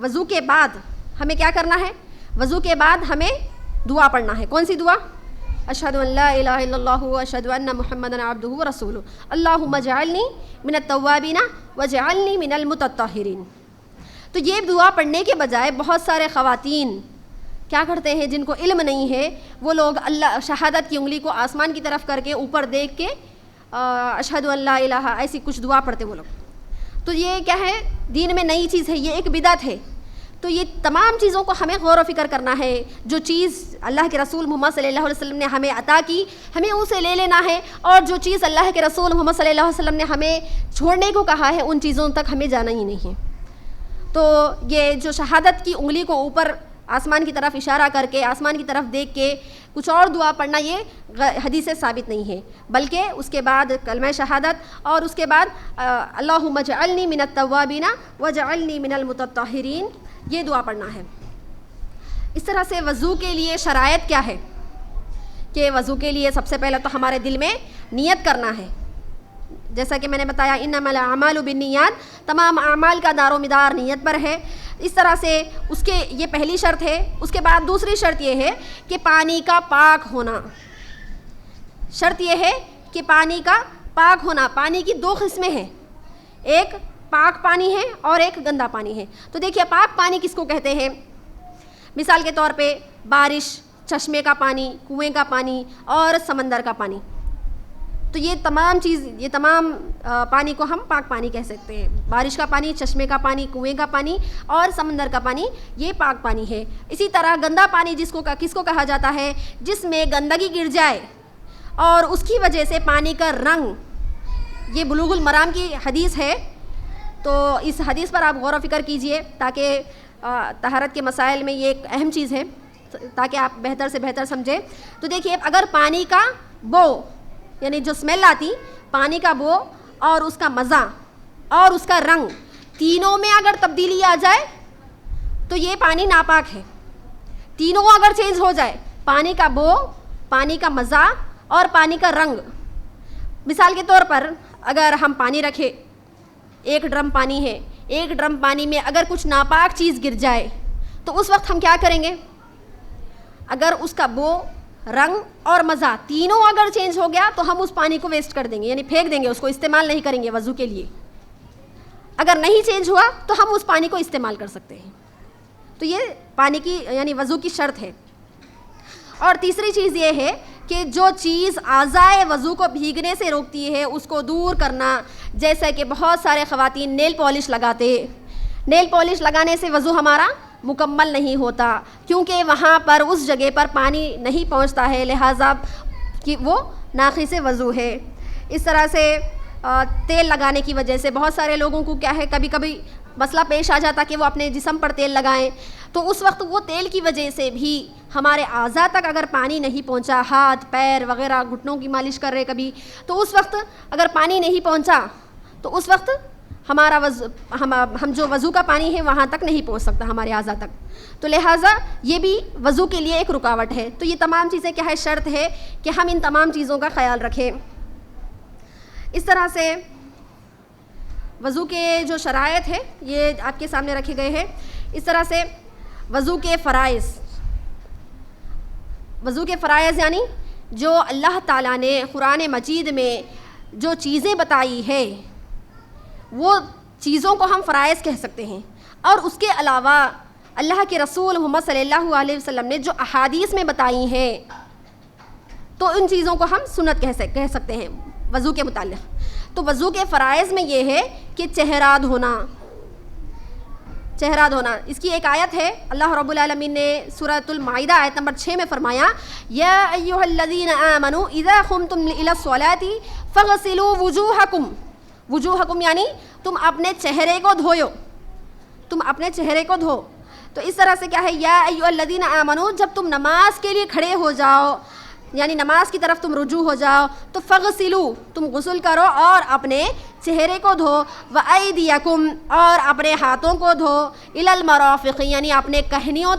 وضو کے بعد ہمیں کیا کرنا ہے, وضو کے بعد ہمیں دعا پڑھنا ہے. کون سی دعا؟ اشہد ان لا الہ الا اللہ واشہد ان محمدا عبدہ ورسولہ اللہم اجعلنی من التوابین واجعلنی من المتطہرین. تو یہ دعا پڑھنے کے بجائے بہت سارے خواتین کیا کرتے ہیں, جن کو علم نہیں ہے, وہ لوگ اللہ شہادت کی انگلی کو آسمان کی طرف کر کے اوپر دیکھ کے اشہد ان لا الہ ایسی کچھ دعا پڑھتے وہ لوگ. تو یہ کیا ہے, دین میں نئی چیز ہے, یہ ایک بدعت ہے. تو یہ تمام چیزوں کو ہمیں غور و فکر کرنا ہے. جو چیز اللہ کے رسول محمد صلی اللہ علیہ وسلم نے ہمیں عطا کی ہمیں اسے لے لینا ہے, اور جو چیز اللہ کے رسول محمد صلی اللہ علیہ وسلم نے ہمیں چھوڑنے کو کہا ہے ان چیزوں تک ہمیں جانا ہی نہیں ہے. تو یہ جو شہادت کی انگلی کو اوپر آسمان کی طرف اشارہ کر کے آسمان کی طرف دیکھ کے کچھ اور دعا پڑھنا, یہ حدیث سے ثابت نہیں ہے, بلکہ اس کے بعد کلمہ شہادت اور اس کے بعد اللہم اجعلنی من التوابین واجعلنی من المتطہرین, یہ دعا پڑھنا ہے. اس طرح سے وضو کے لیے شرائط کیا ہے کہ وضو کے لیے سب سے پہلے تو ہمارے دل میں نیت کرنا ہے. جیسا کہ میں نے بتایا انما الاعمال بالنیات، تمام اعمال کا دار و مدار نیت پر ہے. اس طرح سے اس کے یہ پہلی شرط ہے. اس کے بعد دوسری شرط یہ ہے کہ پانی کا پاک ہونا. شرط یہ ہے کہ پانی کا پاک ہونا. پانی کی دو قسمیں ہیں، ایک پاک پانی ہے اور ایک گندا پانی ہے. تو دیکھیے پاک پانی کس کو کہتے ہیں؟ مثال کے طور پہ بارش، چشمے کا پانی، کنویں کا پانی اور سمندر کا پانی. تو یہ تمام پانی کو ہم پاک پانی کہہ سکتے ہیں. بارش کا پانی، چشمے کا پانی، کنویں کا پانی اور سمندر کا پانی، یہ پاک پانی ہے. اسی طرح گندا پانی کس کو کہا جاتا ہے؟ جس میں گندگی گر جائے اور اس کی وجہ سے پانی کا رنگ، یہ بلوغ المرام کی حدیث ہے، تو اس حدیث پر آپ غور و فکر کیجئے تاکہ طہارت کے مسائل میں یہ ایک اہم چیز ہے، تاکہ آپ بہتر سے بہتر سمجھیں. تو دیکھیے اگر پانی کا بو، یعنی جو اسمیل آتی، پانی کا بو اور اس کا مزہ اور اس کا رنگ، تینوں میں اگر تبدیلی آ جائے تو یہ پانی ناپاک ہے. تینوں اگر چینج ہو جائے، پانی کا بو، پانی کا مزہ اور پانی کا رنگ. مثال کے طور پر اگر ہم پانی رکھے، ایک ڈرم پانی ہے، ایک ڈرم پانی میں اگر کچھ ناپاک چیز گر جائے تو اس وقت ہم کیا کریں گے؟ اگر اس کا بو، رنگ اور مزہ تینوں اگر چینج ہو گیا تو ہم اس پانی کو ویسٹ کر دیں گے، یعنی پھینک دیں گے، اس کو استعمال نہیں کریں گے وضو کے لیے. اگر نہیں چینج ہوا تو ہم اس پانی کو استعمال کر سکتے ہیں. تو یہ پانی کی یعنی وضو کی شرط ہے. اور تیسری چیز یہ ہے کہ جو چیز اعضائے وضو کو بھیگنے سے روکتی ہے اس کو دور کرنا. جیسا کہ بہت سارے خواتین نیل پالش لگاتے، نیل پالش لگانے سے وضو ہمارا مکمل نہیں ہوتا، کیونکہ وہاں پر اس جگہ پر پانی نہیں پہنچتا ہے، لہٰذا کہ وہ ناقص وضو ہے. اس طرح سے تیل لگانے کی وجہ سے بہت سارے لوگوں کو کیا ہے، کبھی کبھی مسئلہ پیش آ جاتا کہ وہ اپنے جسم پر تیل لگائیں، تو اس وقت وہ تیل کی وجہ سے بھی ہمارے اعضاء تک اگر پانی نہیں پہنچا، ہاتھ پیر وغیرہ گھٹنوں کی مالش کر رہے کبھی، تو اس وقت اگر پانی نہیں پہنچا تو اس وقت ہمارا ہم جو وضو کا پانی ہے وہاں تک نہیں پہنچ سکتا ہمارے اعضاء تک. تو لہٰذا یہ بھی وضو کے لیے ایک رکاوٹ ہے. تو یہ تمام چیزیں کیا ہے؟ شرط ہے کہ ہم ان تمام چیزوں کا خیال رکھیں. اس طرح سے وضو کے جو شرائط ہے یہ آپ کے سامنے رکھے گئے ہیں. اس طرح سے وضو کے فرائض یعنی جو اللہ تعالیٰ نے قرآن مجید میں جو چیزیں بتائی ہے وہ چیزوں کو ہم فرائض کہہ سکتے ہیں. اور اس کے علاوہ اللہ کے رسول محمد صلی اللہ علیہ وسلم نے جو احادیث میں بتائی ہیں تو ان چیزوں کو ہم سنت کہہ سکتے ہیں وضو کے متعلق. تو وضو کے فرائض میں یہ ہے کہ چہرہ دھونا. اس کی ایک آیت ہے، اللہ رب العالمین نے سورۃ المائدہ آیت نمبر 6 میں فرمایا، یا ایھا الذین آمنوا اذا قمتم الی الصلاۃ فاغسلوا وجوہکم یعنی تم اپنے چہرے کو دھو. تو اس طرح سے کیا ہے، یا ایھا الذین آمنوا، جب تم نماز کے لیے کھڑے ہو جاؤ یعنی نماز کی طرف تم رجوع ہو جاؤ تو فغسلوا، تم غسل کرو اور اپنے چہرے کو دھو، وایدیکم، اور اپنے ہاتھوں کو دھو، الی المرافق یعنی اپنے کہنیوں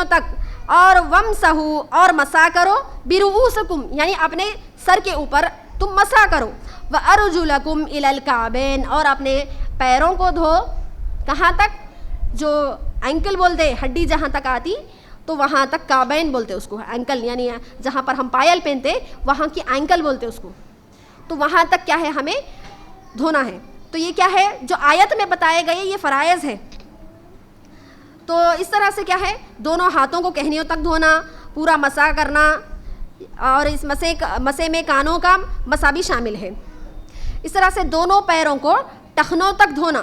تک، اور ومسحوا، اور مسح کرو، برؤوسکم یعنی اپنے سر کے اوپر تم مسح کرو، وارجلکم الی الکعبین، اور اپنے پیروں کو دھو کہاں تک؟ جو اینکل بولتے ہڈی جہاں تک آتی تو وہاں تک کعبین بولتے اس کو، اینکل یعنی جہاں پر ہم پائل پہنتے وہاں کی اینکل بولتے اس کو. تو وہاں تک کیا ہے ہمیں دھونا ہے. تو یہ کیا ہے جو آیت میں بتائے گئے یہ فرائض ہے. تو اس طرح سے کیا ہے دونوں ہاتھوں کو کہنیوں تک دھونا، پورا مسح کرنا، اور اس مسح میں کانوں کا مسح بھی شامل ہے. اس طرح سے دونوں پیروں کو ٹخنوں تک دھونا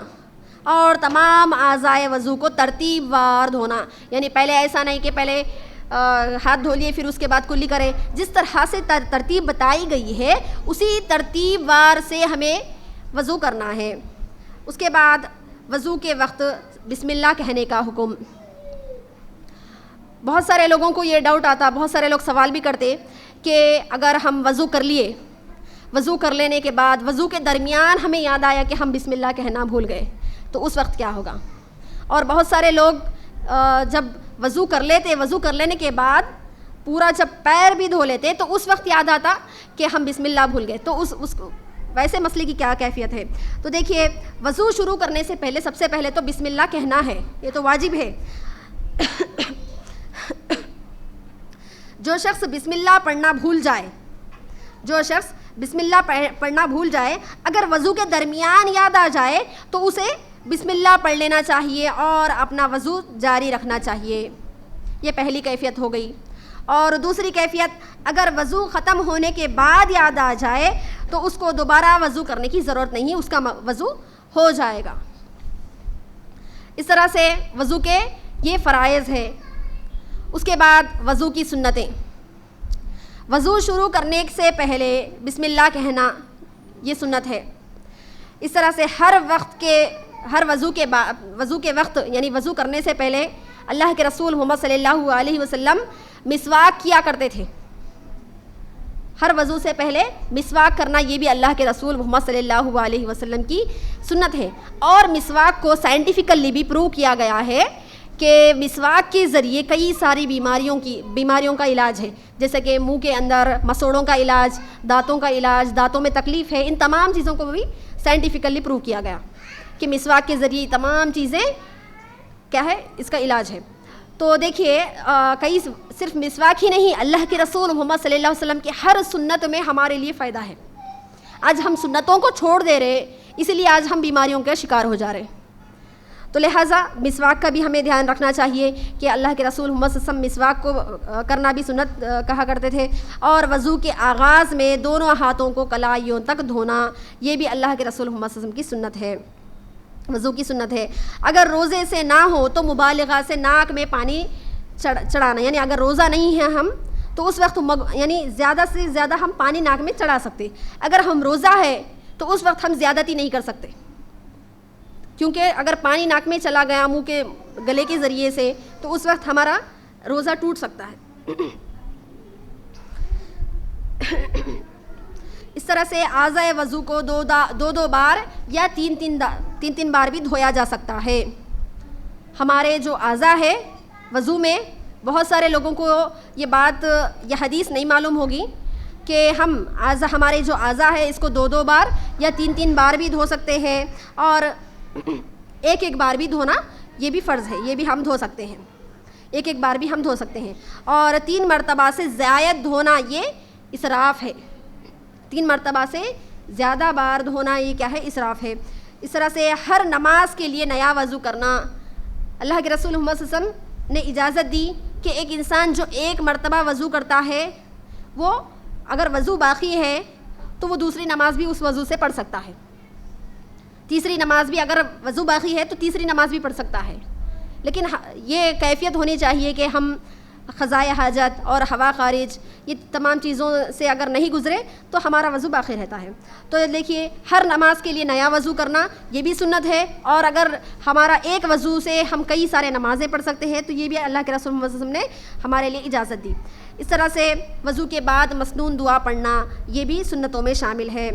اور تمام اعضائے وضو کو ترتیب وار دھونا. یعنی پہلے ایسا نہیں کہ پہلے ہاتھ دھو لیے پھر اس کے بعد کلی کرے. جس طرح سے ترتیب بتائی گئی ہے اسی ترتیب وار سے ہمیں وضو کرنا ہے. اس کے بعد وضو کے وقت بسم اللہ کہنے کا حکم. بہت سارے لوگوں کو یہ ڈاؤٹ آتا، بہت سارے لوگ سوال بھی کرتے کہ اگر ہم وضو کر لیے، وضو کر لینے کے بعد وضو کے درمیان ہمیں یاد آیا کہ ہم بسم اللہ کہنا بھول گئے تو اس وقت کیا ہوگا. اور بہت سارے لوگ جب وضو کر لیتے، وضو کر لینے کے بعد پورا جب پیر بھی دھو لیتے تو اس وقت یاد آتا کہ ہم بسم اللہ بھول گئے. تو ویسے مسئلے کی کیا کیفیت ہے؟ تو دیکھیے وضو شروع کرنے سے پہلے سب سے پہلے تو بسم اللہ کہنا ہے، یہ تو واجب ہے۔ جو شخص بسم اللہ پڑھنا بھول جائے، جو شخص بسم اللہ پڑھنا بھول جائے، اگر وضو کے درمیان یاد آ جائے تو اسے بسم اللہ پڑھ لینا چاہیے اور اپنا وضو جاری رکھنا چاہیے۔ یہ پہلی کیفیت ہو گئی۔ اور دوسری کیفیت، اگر وضو ختم ہونے کے بعد یاد آ جائے تو اس کو دوبارہ وضو کرنے کی ضرورت نہیں، اس کا وضو ہو جائے گا۔ اس طرح سے وضو کے یہ فرائض ہے۔ اس کے بعد وضو کی سنتیں، وضو شروع کرنے سے پہلے بسم اللہ کہنا یہ سنت ہے۔ اس طرح سے ہر وضو کے وقت یعنی وضو کرنے سے پہلے اللہ کے رسول محمد صلی اللہ علیہ وسلم مسواک کیا کرتے تھے۔ ہر وضو سے پہلے مسواک کرنا یہ بھی اللہ کے رسول محمد صلی اللہ علیہ وسلم کی سنت ہے۔ اور مسواک کو سائنٹیفکلی بھی پروو کیا گیا ہے کہ مسواک کے ذریعے کئی ساری بیماریوں کا علاج ہے، جیسے کہ منہ کے اندر مسوڑوں کا علاج، دانتوں کا علاج، دانتوں میں تکلیف ہے، ان تمام چیزوں کو بھی سائنٹیفکلی پروو کیا گیا کہ مسواک کے ذریعے تمام چیزیں کیا ہے، اس کا علاج ہے۔ تو دیکھیے صرف مسواک ہی نہیں، اللہ کے رسول محمد صلی اللہ علیہ وسلم کی ہر سنت میں ہمارے لیے فائدہ ہے۔ آج ہم سنتوں کو چھوڑ دے رہے، اسی لیے آج ہم بیماریوں کا شکار ہو جا رہے۔ تو لہٰذا مسواک کا بھی ہمیں دھیان رکھنا چاہیے کہ اللہ کے رسول محمد صلی اللہ علیہ وسلم مسواک کو کرنا بھی سنت کہا کرتے تھے۔ اور وضو کے آغاز میں دونوں ہاتھوں کو کلائیوں تک دھونا، یہ بھی اللہ کے رسول محمد صلی اللہ علیہ وسلم کی سنت ہے، وضو کی سنت ہے۔ اگر روزے سے نہ ہو تو مبالغہ سے ناک میں پانی چڑھانا، یعنی اگر روزہ نہیں ہے ہم تو اس وقت یعنی زیادہ سے زیادہ ہم پانی ناک میں چڑھا سکتے۔ اگر ہم روزہ ہے تو اس وقت ہم زیادتی نہیں کر سکتے، کیونکہ اگر پانی ناک میں چلا گیا منہ کے گلے کے ذریعے سے تو اس وقت ہمارا روزہ ٹوٹ سکتا ہے۔ اس طرح سے اعضائے وضو کو دو بار یا تین بار بھی دھویا جا سکتا ہے۔ ہمارے جو اعضاء ہے وضو میں، بہت سارے لوگوں کو یہ حدیث نہیں معلوم ہوگی کہ ہمارے جو اعضاء ہے اس کو دو بار یا تین بار بھی دھو سکتے ہیں، اور ایک بار بھی دھونا یہ بھی فرض ہے، یہ بھی ہم دھو سکتے ہیں، ایک بار بھی ہم دھو سکتے ہیں۔ اور 3 مرتبہ سے زائد دھونا یہ اسراف ہے، 3 مرتبہ سے زیادہ بار دھونا یہ کیا ہے، اسراف ہے۔ اس طرح سے ہر نماز کے لیے نیا وضو کرنا، اللہ کے رسول محمد صلی اللہ علیہ وسلم نے اجازت دی کہ ایک انسان جو 1 مرتبہ وضو کرتا ہے، وہ اگر وضو باقی ہے تو وہ دوسری نماز بھی اس وضو سے پڑھ سکتا ہے، تیسری نماز بھی اگر وضو باقی ہے تو تیسری نماز بھی پڑھ سکتا ہے۔ لیکن یہ کیفیت ہونی چاہیے کہ ہم قضائے حاجت اور ہوا خارج یہ تمام چیزوں سے اگر نہیں گزرے تو ہمارا وضو باقی رہتا ہے۔ تو دیکھیے ہر نماز کے لیے نیا وضو کرنا یہ بھی سنت ہے، اور اگر ہمارا ایک وضو سے ہم کئی سارے نمازیں پڑھ سکتے ہیں تو یہ بھی اللہ کے رسول محمد صلی اللہ علیہ وسلم نے ہمارے لیے اجازت دی۔ اس طرح سے وضو کے بعد مسنون دعا پڑھنا یہ بھی سنتوں میں شامل ہے۔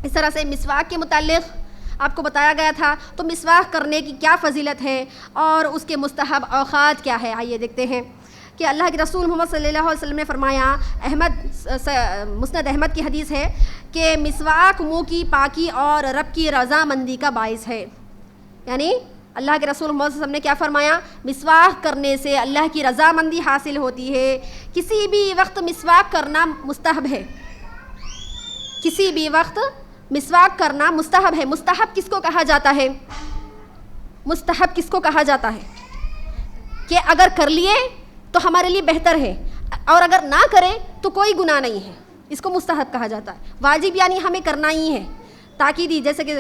اس طرح سے مسواک کے متعلق آپ کو بتایا گیا تھا، تو مسواک کرنے کی کیا فضیلت ہے اور اس کے مستحب اوقات کیا ہے، آئیے دیکھتے ہیں کہ اللہ کے رسول محمد صلی اللہ علیہ وسلم نے فرمایا، مسند احمد کی حدیث ہے کہ مسواک منہ کی پاکی اور رب کی رضامندی کا باعث ہے۔ یعنی اللہ کے رسول محمد صلی اللہ علیہ وسلم نے کیا فرمایا، مسواک کرنے سے اللہ کی رضامندی حاصل ہوتی ہے۔ کسی بھی وقت مسواک کرنا مستحب ہے، کسی بھی وقت مسواک کرنا مستحب ہے۔ مستحب کس کو کہا جاتا ہے؟ مستحب کس کو کہا جاتا ہے کہ اگر کر لیے تو ہمارے لیے بہتر ہے، اور اگر نہ کرے تو کوئی گناہ نہیں ہے، اس کو مستحب کہا جاتا ہے۔ واجب یعنی ہمیں کرنا ہی ہے، تاکیدی جیسے کہ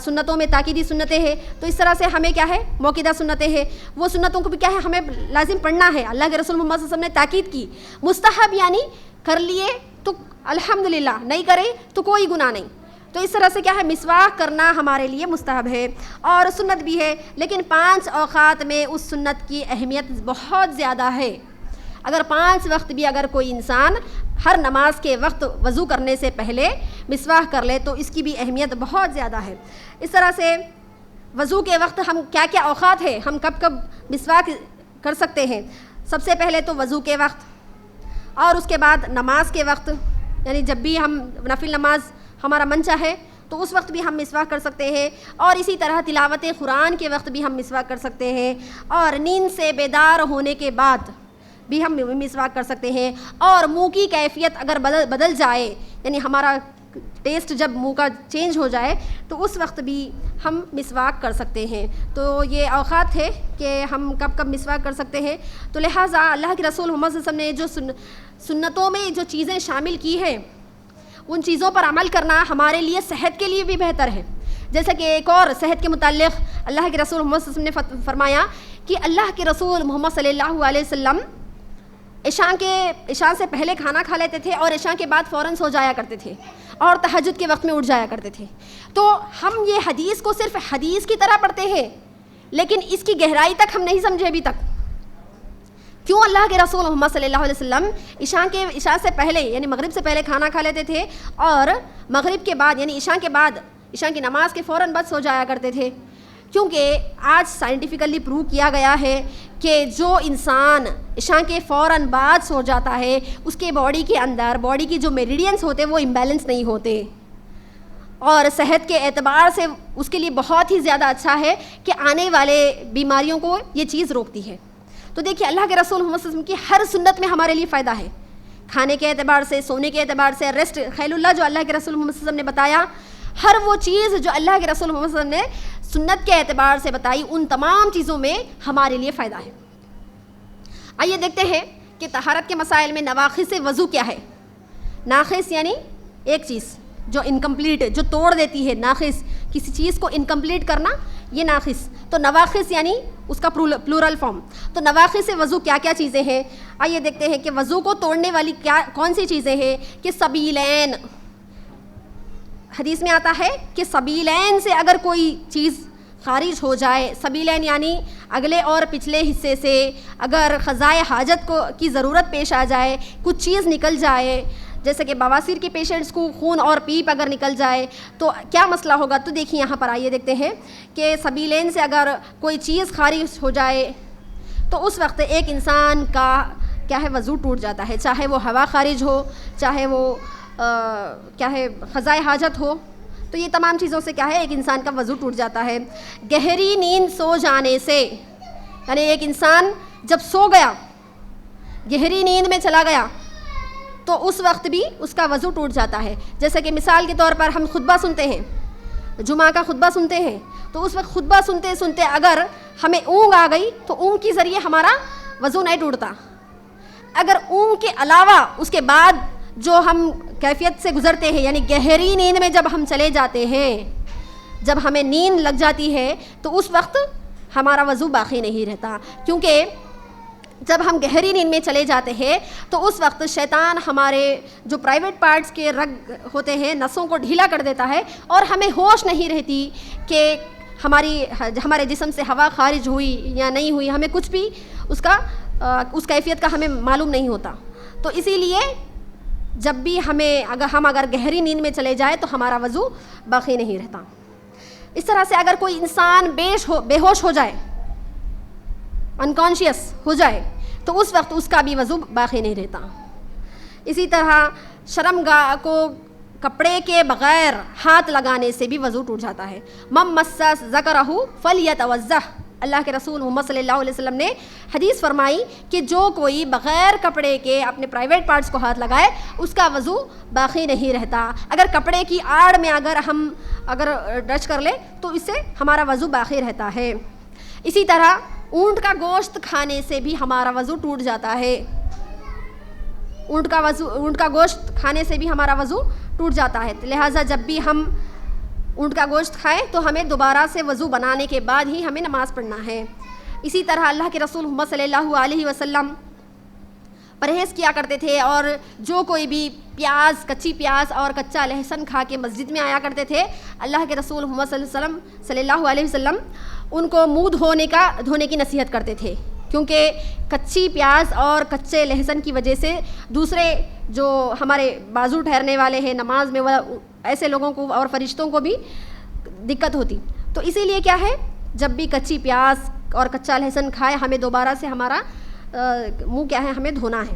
سنتوں میں تاکیدی سنتیں ہیں، تو اس طرح سے ہمیں کیا ہے موقدہ سنتیں ہیں، وہ سنتوں کو بھی کیا ہے ہمیں لازم پڑھنا ہے۔ اللہ کے رسول محمد صلی اللہ علیہ وسلم نے تاکید کی۔ مستحب یعنی کر لیے تو الحمدللہ، نہیں کرے تو کوئی گناہ نہیں۔ تو اس طرح سے کیا ہے مسواک کرنا ہمارے لیے مستحب ہے اور سنت بھی ہے، لیکن 5 اوقات میں اس سنت کی اہمیت بہت زیادہ ہے۔ اگر 5 وقت بھی اگر کوئی انسان ہر نماز کے وقت وضو کرنے سے پہلے مسواک کر لے تو اس کی بھی اہمیت بہت زیادہ ہے۔ اس طرح سے وضو کے وقت ہم کیا کیا اوقات ہیں، ہم کب کب مسواک کر سکتے ہیں؟ سب سے پہلے تو وضو کے وقت، اور اس کے بعد نماز کے وقت، یعنی جب بھی ہم نفل نماز ہمارا من چاہے تو اس وقت بھی ہم مسواک کر سکتے ہیں، اور اسی طرح تلاوت قرآن کے وقت بھی ہم مسواک کر سکتے ہیں، اور نیند سے بیدار ہونے کے بعد بھی ہم مسواک کر سکتے ہیں، اور منہ کی کیفیت اگر بدل جائے، یعنی ہمارا ٹیسٹ جب منہ کا چینج ہو جائے تو اس وقت بھی ہم مسواک کر سکتے ہیں۔ تو یہ اوقات ہے کہ ہم کب کب مسواک کر سکتے ہیں۔ تو لہٰذا اللہ کے رسول محمد صلی اللہ علیہ وسلم نے جو سنتوں میں جو چیزیں شامل کی ہیں ان چیزوں پر عمل کرنا ہمارے لیے صحت کے لیے بھی بہتر ہے۔ جیسا کہ ایک اور صحت کے متعلق اللہ کے رسول محمد صلی اللہ علیہ وسلم نے فرمایا کہ اللہ کے رسول محمد صلی اللہ علیہ وسلم عشاء سے پہلے کھانا کھا لیتے تھے اور عشاء کے بعد فوراً سو جایا کرتے تھے، اور تہجد کے وقت میں اٹھ جایا کرتے تھے۔ تو ہم یہ حدیث کو صرف حدیث کی طرح پڑھتے ہیں، لیکن اس کی گہرائی تک ہم نہیں سمجھے ابھی تک۔ کیوں اللہ کے رسول محمد صلی اللہ علیہ وسلم عشاء سے پہلے یعنی مغرب سے پہلے کھانا کھا لیتے تھے اور مغرب کے بعد یعنی عشاء کے بعد عشاء کی نماز کے فوراً بعد سو جایا کرتے تھے؟ کیونکہ آج سائنٹیفکلی پروو کیا گیا ہے کہ جو انسان عشاء کے فوراً بعد سو جاتا ہے اس کے باڈی کے اندر باڈی کی جو میریڈینس ہوتے وہ امبیلنس نہیں ہوتے، اور صحت کے اعتبار سے اس کے لیے بہت ہی زیادہ اچھا ہے کہ آنے والے بیماریوں کو یہ چیز روکتی ہے۔ تو دیکھیے اللہ کے رسول محمد صلی اللہ علیہ وسلم کی ہر سنت میں ہمارے لیے فائدہ ہے، کھانے کے اعتبار سے، سونے کے اعتبار سے، ریسٹ، خیل اللہ جو اللہ کے رسول محمد صلی اللہ علیہ وسلم نے بتایا، ہر وہ چیز جو اللہ کے رسول محمد صلی اللہ علیہ وسلم نے سنت کے اعتبار سے بتائی ان تمام چیزوں میں ہمارے لیے فائدہ ہے۔ آئیے دیکھتے ہیں کہ طہارت کے مسائل میں نواقص وضو کیا ہے۔ ناقص یعنی ایک چیز جو انکمپلیٹ، جو توڑ دیتی ہے، ناقص کسی چیز کو انکمپلیٹ کرنا، یہ ناقص۔ تو نواقص یعنی اس کا پلورل فارم۔ تو نواقص وضو کیا کیا چیزیں ہیں؟ آئیے دیکھتے ہیں کہ وضو کو توڑنے والی کون سی چیزیں ہیں۔ کہ سبیلین، حدیث میں آتا ہے کہ سبیلین سے اگر کوئی چیز خارج ہو جائے، سبیلین یعنی اگلے اور پچھلے حصے سے اگر قضائے حاجت کی ضرورت پیش آ جائے، کچھ چیز نکل جائے، جیسے کہ بواسیر کے پیشنٹس کو خون اور پیپ اگر نکل جائے تو کیا مسئلہ ہوگا؟ تو دیکھیں یہاں پر آئیے دیکھتے ہیں کہ سبیلین سے اگر کوئی چیز خارج ہو جائے تو اس وقت ایک انسان کا کیا ہے، وضو ٹوٹ جاتا ہے، چاہے وہ ہوا خارج ہو، چاہے وہ کیا ہے قضائے حاجت ہو۔ تو یہ تمام چیزوں سے کیا ہے، ایک انسان کا وضو ٹوٹ جاتا ہے۔ گہری نیند سو جانے سے، یعنی ایک انسان جب سو گیا، گہری نیند میں چلا گیا تو اس وقت بھی اس کا وضو ٹوٹ جاتا ہے۔ جیسے کہ مثال کے طور پر ہم خطبہ سنتے ہیں، جمعہ کا خطبہ سنتے ہیں، تو اس وقت خطبہ سنتے سنتے اگر ہمیں اونگ آ گئی تو اونگ کے ذریعے ہمارا وضو نہیں ٹوٹتا۔ اگر اونگ کے علاوہ اس کے بعد جو ہم کیفیت سے گزرتے ہیں، یعنی گہری نیند میں جب ہم چلے جاتے ہیں، جب ہمیں نیند لگ جاتی ہے تو اس وقت ہمارا وضو باقی نہیں رہتا، کیونکہ جب ہم گہری نیند میں چلے جاتے ہیں تو اس وقت شیطان ہمارے جو پرائیویٹ پارٹس کے رگ ہوتے ہیں، نسوں کو ڈھیلا کر دیتا ہے، اور ہمیں ہوش نہیں رہتی کہ ہمارے جسم سے ہوا خارج ہوئی یا نہیں ہوئی، ہمیں کچھ بھی اس کیفیت کا ہمیں معلوم نہیں ہوتا۔ تو اسی لیے جب بھی ہم اگر گہری نیند میں چلے جائے تو ہمارا وضو باقی نہیں رہتا۔ اس طرح سے اگر کوئی انسان بے ہوش ہو جائے، انکانشیس ہو جائے، تو اس وقت اس کا بھی وضو باقی نہیں رہتا۔ اسی طرح شرمگاہ کو کپڑے کے بغیر ہاتھ لگانے سے بھی وضو ٹوٹ جاتا ہے۔ مم مس ذکرہ فلیتوضأ، اللہ کے رسول محمد صلی اللہ علیہ وسلم نے حدیث فرمائی کہ جو کوئی بغیر کپڑے کے اپنے پرائیویٹ پارٹس کو ہاتھ لگائے اس کا وضو باقی نہیں رہتا۔ اگر کپڑے کی آڑ میں ہم ٹچ کر لیں تو اس سے ہمارا وضو باقی رہتا ہے۔ اسی طرح اونٹ کا گوشت کھانے سے بھی ہمارا وضو ٹوٹ جاتا ہے۔ اونٹ کا گوشت کھانے سے بھی ہمارا وضو ٹوٹ جاتا ہے، لہٰذا جب بھی ہم اونٹ کا گوشت کھائیں تو ہمیں دوبارہ سے وضو بنانے کے بعد ہی ہمیں نماز پڑھنا ہے۔ اسی طرح اللہ کے رسول محمد صلی اللہ علیہ وسلم پرہیز کیا کرتے تھے، اور جو کوئی بھی کچی پیاز اور کچا لہسن کھا کے مسجد میں آیا کرتے تھے، اللہ کے رسول محمد صلی اللہ علیہ وسلم ان کو منہ دھونے کی نصیحت کرتے تھے، کیونکہ کچی پیاز اور کچے لہسن کی وجہ سے دوسرے جو ہمارے بازو ٹھہرنے والے ہیں نماز میں، ایسے لوگوں کو اور فرشتوں کو بھی دقت ہوتی۔ تو اسی لیے کیا ہے، جب بھی کچی پیاز اور کچا لہسن کھائے ہمیں دوبارہ سے ہمارا منہ کیا ہے، ہمیں دھونا ہے۔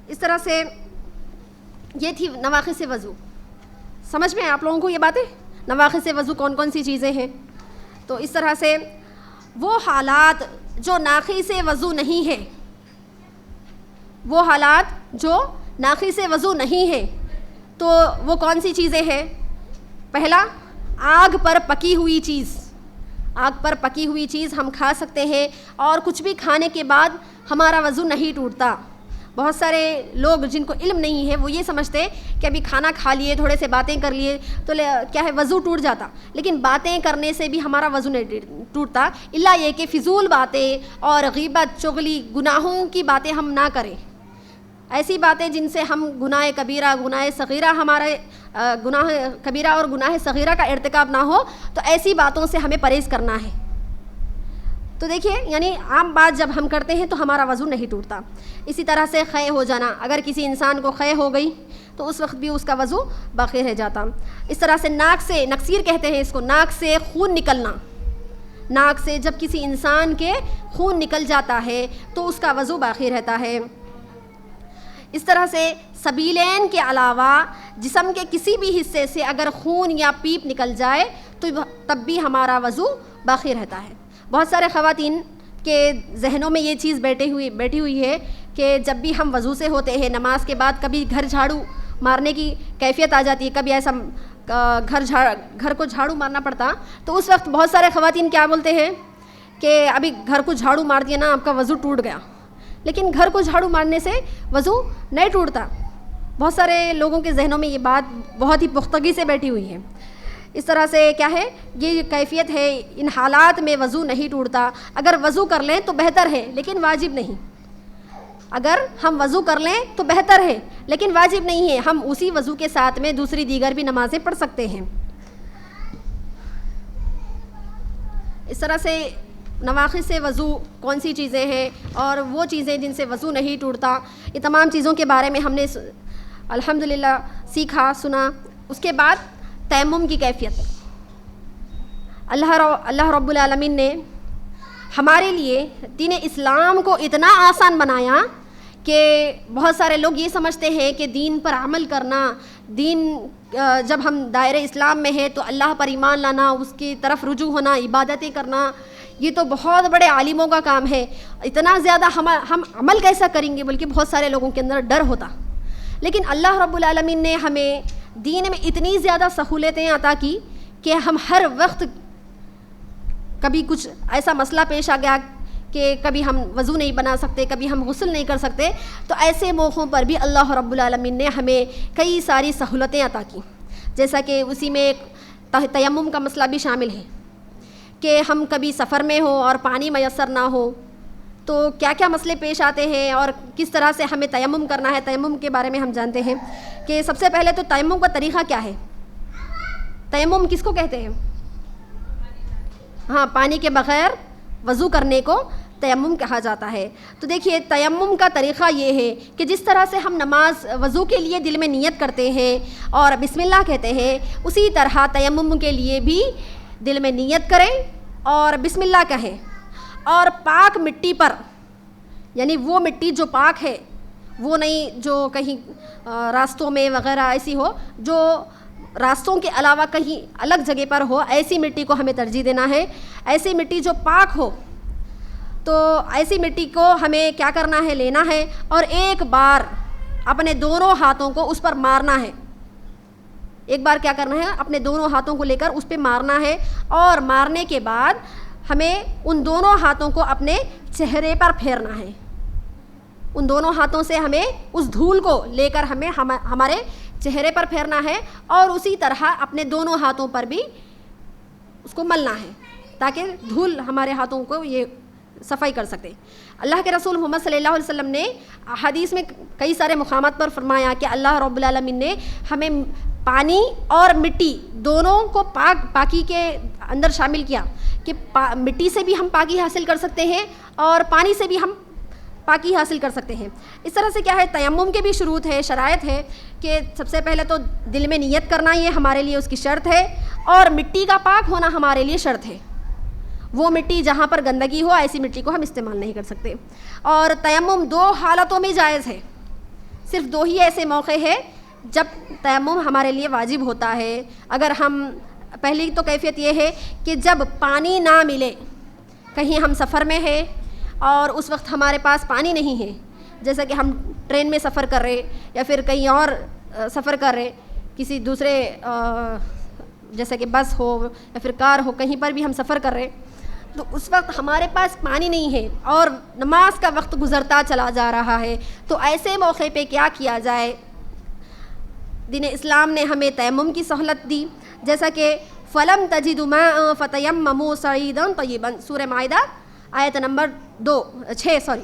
اس طرح سے یہ تھی نواقص وضو۔ سمجھ میں آپ لوگوں کو یہ باتیں؟ نواقض وضو کون کون سی چیزیں ہیں؟ تو اس طرح سے وہ حالات جو ناقص وضو نہیں ہے، وہ حالات جو ناقص وضو نہیں ہے، تو وہ کون سی چیزیں ہیں؟ پہلا، آگ پر پکی ہوئی چیز. آگ پر پکی ہوئی چیز ہم کھا سکتے ہیں اور کچھ بھی کھانے کے بعد ہمارا وضو نہیں ٹوٹتا. بہت سارے لوگ جن کو علم نہیں ہے وہ یہ سمجھتے کہ ابھی کھانا کھا لیے، تھوڑے سے باتیں کر لیے تو کیا ہے وضو ٹوٹ جاتا. لیکن باتیں کرنے سے بھی ہمارا وضو نہیں ٹوٹتا، الا یہ کہ فضول باتیں اور غیبت، چغلی، گناہوں کی باتیں ہم نہ کریں. ایسی باتیں جن سے ہم گناہ کبیرہ، گناہ صغیرہ، ہمارے گناہ کبیرہ اور گناہ صغیرہ کا ارتکاب نہ ہو، تو ایسی باتوں سے ہمیں پرہیز کرنا ہے. تو دیکھیے، یعنی عام بات جب ہم کرتے ہیں تو ہمارا وضو نہیں ٹوٹتا. اسی طرح سے قے ہو جانا، اگر کسی انسان کو قے ہو گئی تو اس وقت بھی اس کا وضو باقی رہ جاتا. اس طرح سے ناک سے، نکسیر کہتے ہیں اس کو، ناک سے خون نکلنا. ناک سے جب کسی انسان کے خون نکل جاتا ہے تو اس کا وضو باقی رہتا ہے. اس طرح سے سبیلین کے علاوہ جسم کے کسی بھی حصے سے اگر خون یا پیپ نکل جائے تو تب بھی ہمارا وضو باقی رہتا ہے. بہت سارے خواتین کے ذہنوں میں یہ چیز بیٹھی ہوئی ہے کہ جب بھی ہم وضو سے ہوتے ہیں، نماز کے بعد کبھی گھر جھاڑو مارنے کی کیفیت آ جاتی ہے، کبھی ایسا گھر کو جھاڑو مارنا پڑتا، تو اس وقت بہت سارے خواتین کیا بولتے ہیں کہ ابھی گھر کو جھاڑو مار دیا نا، آپ کا وضو ٹوٹ گیا. لیکن گھر کو جھاڑو مارنے سے وضو نہیں ٹوٹتا. بہت سارے لوگوں کے ذہنوں میں یہ بات بہت ہی پختگی سے بیٹھی ہوئی ہے. اس طرح سے کیا ہے، یہ کیفیت ہے، ان حالات میں وضو نہیں ٹوٹتا. اگر وضو کر لیں تو بہتر ہے لیکن واجب نہیں. اگر ہم وضو کر لیں تو بہتر ہے لیکن واجب نہیں ہے. ہم اسی وضو کے ساتھ میں دوسری دیگر بھی نمازیں پڑھ سکتے ہیں. اس طرح سے نواقض سے وضو کون سی چیزیں ہیں اور وہ چیزیں جن سے وضو نہیں ٹوٹتا، یہ تمام چیزوں کے بارے میں ہم نے الحمدللہ سیکھا، سنا. اس کے بعد تیمم کی کیفیت. اللہ رب العالمین نے ہمارے لیے دین اسلام کو اتنا آسان بنایا کہ بہت سارے لوگ یہ سمجھتے ہیں کہ دین پر عمل کرنا، دین جب ہم دائرہ اسلام میں ہے تو اللہ پر ایمان لانا، اس کی طرف رجوع ہونا، عبادتیں کرنا، یہ تو بہت بڑے عالموں کا کام ہے. اتنا زیادہ ہم عمل کیسا کریں گے بلکہ بہت سارے لوگوں کے اندر ڈر ہوتا. لیکن اللہ رب العالمین نے ہمیں دین میں اتنی زیادہ سہولتیں عطا کی کہ ہم ہر وقت، کبھی کچھ ایسا مسئلہ پیش آ گیا کہ کبھی ہم وضو نہیں بنا سکتے، کبھی ہم غسل نہیں کر سکتے، تو ایسے موقعوں پر بھی اللہ رب العالمین نے ہمیں کئی ساری سہولتیں عطا کی. جیسا کہ اسی میں تیمم کا مسئلہ بھی شامل ہے کہ ہم کبھی سفر میں ہو اور پانی میسر نہ ہو تو کیا کیا مسئلے پیش آتے ہیں اور کس طرح سے ہمیں تیمم کرنا ہے. تیمم کے بارے میں ہم جانتے ہیں کہ سب سے پہلے تو تیمم کا طریقہ کیا ہے. تیمم کس کو کہتے ہیں؟ ہاں، پانی کے بغیر وضو کرنے کو تیمم کہا جاتا ہے. تو دیکھیے، تیمم کا طریقہ یہ ہے کہ جس طرح سے ہم نماز وضو کے لیے دل میں نیت کرتے ہیں اور بسم اللہ کہتے ہیں، اسی طرح تیمم کے لیے بھی دل میں نیت کریں اور بسم اللہ کہیں، اور پاک مٹی پر، یعنی وہ مٹی جو پاک ہے، وہ نہیں جو کہیں راستوں میں وغیرہ ایسی ہو، جو راستوں کے علاوہ کہیں الگ جگہ پر ہو، ایسی مٹی کو ہمیں ترجیح دینا ہے. ایسی مٹی جو پاک ہو، تو ایسی مٹی کو ہمیں کیا کرنا ہے، لینا ہے اور ایک بار اپنے دونوں ہاتھوں کو اس پر مارنا ہے. ایک بار کیا کرنا ہے، اپنے دونوں ہاتھوں کو لے کر اس پہ مارنا ہے، اور مارنے کے بعد ہمیں ان دونوں ہاتھوں کو اپنے چہرے پر پھیرنا ہے. ان دونوں ہاتھوں سے ہمیں اس دھول کو لے کر ہمیں ہمارے چہرے پر پھیرنا ہے اور اسی طرح اپنے دونوں ہاتھوں پر بھی اس کو ملنا ہے تاکہ دھول ہمارے ہاتھوں کو یہ صفائی کر سکتے. اللہ کے رسول محمد صلی اللہ علیہ وسلم نے حدیث میں کئی سارے مقامات پر فرمایا کہ اللہ رب العالمین نے ہمیں پانی اور مٹی دونوں کو پاکی کے اندر شامل کیا کہ مٹی سے بھی ہم پاکی حاصل کر سکتے ہیں اور پانی سے بھی ہم پاکی حاصل کر سکتے ہیں. اس طرح سے کیا ہے، تیمم کے بھی شروط ہے، شرائط ہے کہ سب سے پہلے تو دل میں نیت کرنا، یہ ہمارے لیے اس کی شرط ہے، اور مٹی کا پاک ہونا ہمارے لیے شرط ہے. وہ مٹی جہاں پر گندگی ہو، ایسی مٹی کو ہم استعمال نہیں کر سکتے. اور تیمم 2 حالتوں میں جائز ہے. صرف 2 ہی ایسے موقع ہے جب تیمم ہمارے لیے واجب ہوتا ہے، اگر ہم پہلی تو کیفیت یہ ہے کہ جب پانی نہ ملے، کہیں ہم سفر میں ہیں اور اس وقت ہمارے پاس پانی نہیں ہے، جیسا کہ ہم ٹرین میں سفر کر رہے یا پھر کہیں اور سفر کر رہے، کسی دوسرے جیسا کہ بس ہو یا پھر کار ہو، کہیں پر بھی ہم سفر کر رہے، تو اس وقت ہمارے پاس پانی نہیں ہے اور نماز کا وقت گزرتا چلا جا رہا ہے، تو ایسے موقع پہ کیا کیا جائے؟ دین اسلام نے ہمیں تیمم کی سہولت دی، جیسا کہ فَلَمْ تَجِدُوا مَاءً فَتَيَمَّمُوا صَعِيدًا طَيِّبًا، سورہ مائدہ آیت نمبر 6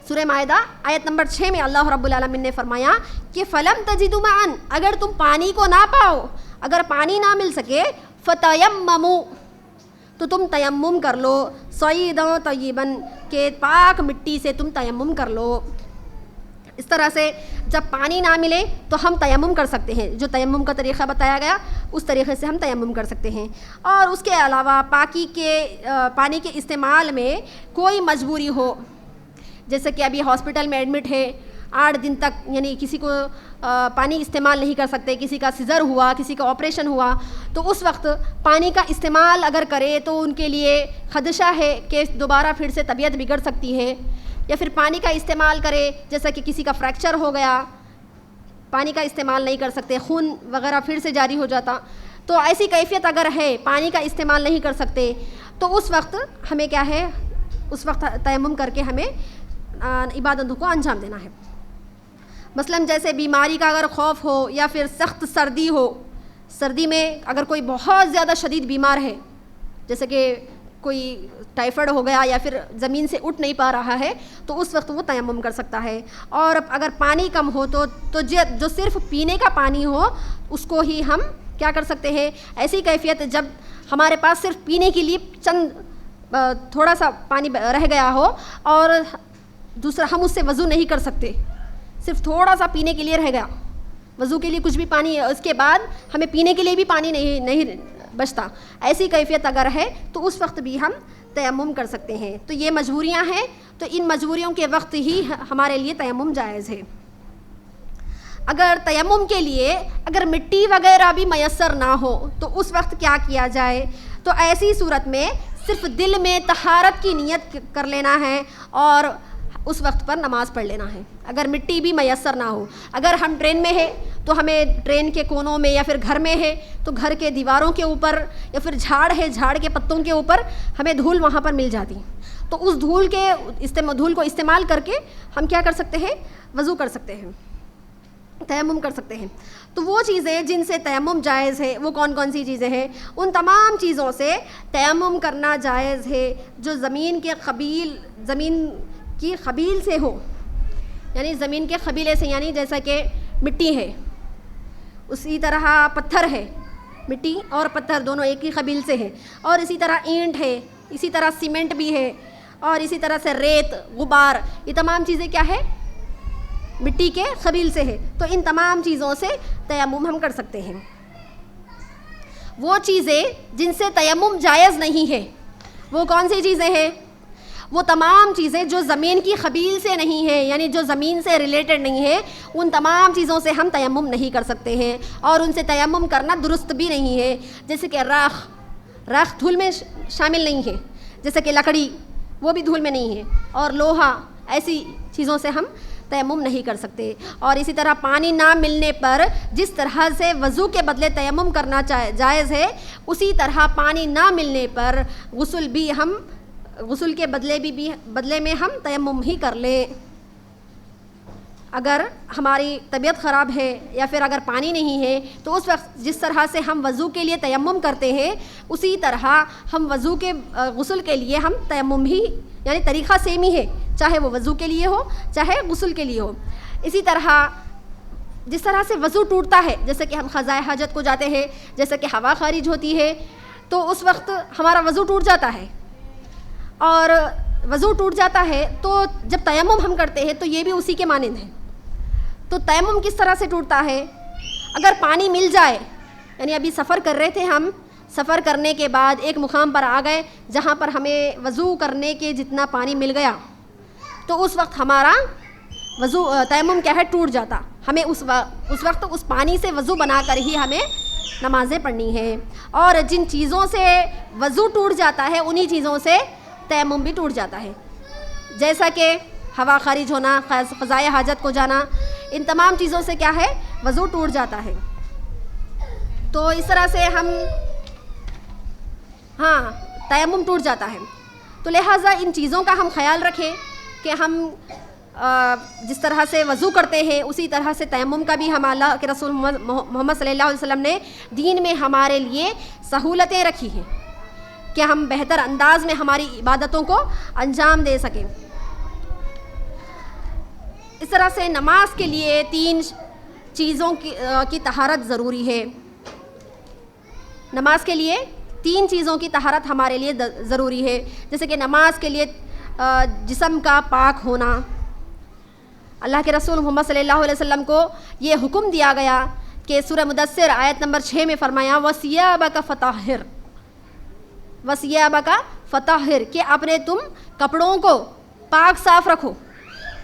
سورہ مائدہ آیت نمبر 6 میں اللہ رب العالمین نے فرمایا کہ فَلَمْ تَجِدُوا مَاءً، اگر تم پانی کو نہ پاؤ، اگر پانی نہ مل سکے، فَتَيَمَّمُوا، تو تم تیمم کر لو، صعیداً طیباً، کہ پاک مٹی سے تم تیمم کر لو۔ اس طرح سے جب پانی نہ ملے تو ہم تیمم کر سکتے ہیں، جو تیمم کا طریقہ بتایا گیا اس طریقے سے ہم تیمم کر سکتے ہیں۔ اور اس کے علاوہ پانی کے استعمال میں کوئی مجبوری ہو، جیسے کہ ابھی ہاسپٹل میں ایڈمٹ ہے 8 دن تک، یعنی کسی کو پانی استعمال نہیں کر سکتے، کسی کا سیزر ہوا، کسی کا آپریشن ہوا، تو اس وقت پانی کا استعمال اگر کرے تو ان کے لیے خدشہ ہے کہ دوبارہ پھر سے طبیعت بگڑ سکتی ہے، یا پھر پانی کا استعمال کرے جیسا کہ کسی کا فریکچر ہو گیا، پانی کا استعمال نہیں کر سکتے، خون وغیرہ پھر سے جاری ہو جاتا، تو ایسی کیفیت اگر ہے پانی کا استعمال نہیں کر سکتے، تو اس وقت ہمیں کیا ہے، اس وقت تیمم کر کے ہمیں عبادتوں کو انجام دینا ہے۔ مثلاً جیسے بیماری کا اگر خوف ہو یا پھر سخت سردی ہو، سردی میں اگر کوئی بہت زیادہ شدید بیمار ہے، جیسے کہ کوئی ٹائیفائڈ ہو گیا یا پھر زمین سے اٹھ نہیں پا رہا ہے، تو اس وقت وہ تیمم کر سکتا ہے۔ اور اگر پانی کم ہو تو جو صرف پینے کا پانی ہو اس کو ہی ہم کیا کر سکتے ہیں، ایسی کیفیت جب ہمارے پاس صرف پینے کے لیے تھوڑا سا پانی رہ گیا ہو اور دوسرا ہم اس سے وضو نہیں کر سکتے، صرف تھوڑا سا پینے کے لیے رہ گیا، وضو کے لیے کچھ بھی پانی ہے، اس کے بعد ہمیں پینے کے لیے بھی پانی نہیں بچتا، ایسی کیفیت اگر ہے تو اس وقت بھی ہم تیمم کر سکتے ہیں۔ تو یہ مجبوریاں ہیں، تو ان مجبوریوں کے وقت ہی ہمارے لیے تیمم جائز ہے۔ اگر تیمم کے لیے اگر مٹی وغیرہ بھی میسر نہ ہو تو اس وقت کیا کیا جائے؟ تو ایسی صورت میں صرف دل میں طہارت کی نیت کر لینا ہے اور اس وقت پر نماز پڑھ لینا ہے۔ اگر مٹی بھی میسر نہ ہو، اگر ہم ٹرین میں ہیں تو ہمیں ٹرین کے کونوں میں یا پھر گھر میں ہے تو گھر کے دیواروں کے اوپر یا پھر جھاڑ ہے، جھاڑ کے پتوں کے اوپر ہمیں دھول وہاں پر مل جاتی، تو اس دھول کو استعمال کر کے ہم کیا کر سکتے ہیں، وضو کر سکتے ہیں، تیمم کر سکتے ہیں۔ تو وہ چیزیں جن سے تیمم جائز ہے وہ کون کون سی چیزیں ہیں؟ ان تمام چیزوں سے تیمم کرنا جائز ہے جو زمین کی خبیل سے ہو، یعنی زمین کے خبیلے سے، یعنی جیسا کہ مٹی ہے، اسی طرح پتھر ہے، مٹی اور پتھر دونوں ایک ہی خبیل سے ہیں، اور اسی طرح اینٹ ہے، اسی طرح سیمنٹ بھی ہے، اور اسی طرح سے ریت، غبار، یہ تمام چیزیں کیا ہے، مٹی کے خبیل سے ہے۔ تو ان تمام چیزوں سے تیمم ہم کر سکتے ہیں۔ وہ چیزیں جن سے تیمم جائز نہیں ہے وہ کون سی چیزیں ہیں؟ وہ تمام چیزیں جو زمین کی خبیل سے نہیں ہے، یعنی جو زمین سے ریلیٹڈ نہیں ہے، ان تمام چیزوں سے ہم تیمم نہیں کر سکتے ہیں، اور ان سے تیمم کرنا درست بھی نہیں ہے۔ جیسے کہ راکھ دھول میں شامل نہیں ہے، جیسے کہ لکڑی وہ بھی دھول میں نہیں ہے، اور لوہا، ایسی چیزوں سے ہم تیمم نہیں کر سکتے۔ اور اسی طرح پانی نہ ملنے پر جس طرح سے وضو کے بدلے تیمم کرنا جائز ہے، اسی طرح پانی نہ ملنے پر غسل کے بدلے میں ہم تیمم ہی کر لیں۔ اگر ہماری طبیعت خراب ہے یا پھر اگر پانی نہیں ہے تو اس وقت جس طرح سے ہم وضو کے لیے تیمم کرتے ہیں اسی طرح ہم غسل کے لیے ہم تیمم ہی، یعنی طریقہ سیم ہی ہے، چاہے وہ وضو کے لیے ہو چاہے غسل کے لیے ہو۔ اسی طرح جس طرح سے وضو ٹوٹتا ہے، جیسے کہ ہم قضائے حاجت کو جاتے ہیں، جیسے کہ ہوا خارج ہوتی ہے تو اس وقت ہمارا وضو ٹوٹ جاتا ہے، اور وضو ٹوٹ جاتا ہے تو جب تیمم ہم کرتے ہیں تو یہ بھی اسی کے مانند ہے۔ تو تیمم کس طرح سے ٹوٹتا ہے؟ اگر پانی مل جائے، یعنی ابھی سفر کر رہے تھے ہم، سفر کرنے کے بعد ایک مقام پر آ گئے جہاں پر ہمیں وضو کرنے کے جتنا پانی مل گیا، تو اس وقت ہمارا تیمم کیا ہے، ٹوٹ جاتا۔ ہمیں اس وقت اس پانی سے وضو بنا کر ہی ہمیں نمازیں پڑھنی ہیں. اور جن چیزوں سے وضو ٹوٹ جاتا ہے انہی چیزوں سے تیمم بھی ٹوٹ جاتا ہے، جیسا کہ ہوا خارج ہونا، قضائے حاجت کو جانا، ان تمام چیزوں سے کیا ہے، وضو ٹوٹ جاتا ہے. تو اس طرح سے ہم تیمم ٹوٹ جاتا ہے. تو لہٰذا ان چیزوں کا ہم خیال رکھیں کہ ہم جس طرح سے وضو کرتے ہیں اسی طرح سے تیمم کا بھی ہم اللہ کے رسول محمد صلی اللہ علیہ وسلم نے دین میں ہمارے لیے سہولتیں رکھی ہیں کہ ہم بہتر انداز میں ہماری عبادتوں کو انجام دے سکیں. اس طرح سے نماز کے لیے 3 چیزوں کی طہارت ضروری ہے. نماز کے لیے 3 چیزوں کی طہارت ہمارے لیے ضروری ہے، جیسے کہ نماز کے لیے جسم کا پاک ہونا. اللہ کے رسول محمد صلی اللہ علیہ وسلم کو یہ حکم دیا گیا کہ سورہ مدثر آیت نمبر 6 میں فرمایا وَثِيَابَكَ فَطَهِّرْ، وَثِيَابَكَ فَطَهِّرْ، کہ اپنے تم کپڑوں کو پاک صاف رکھو.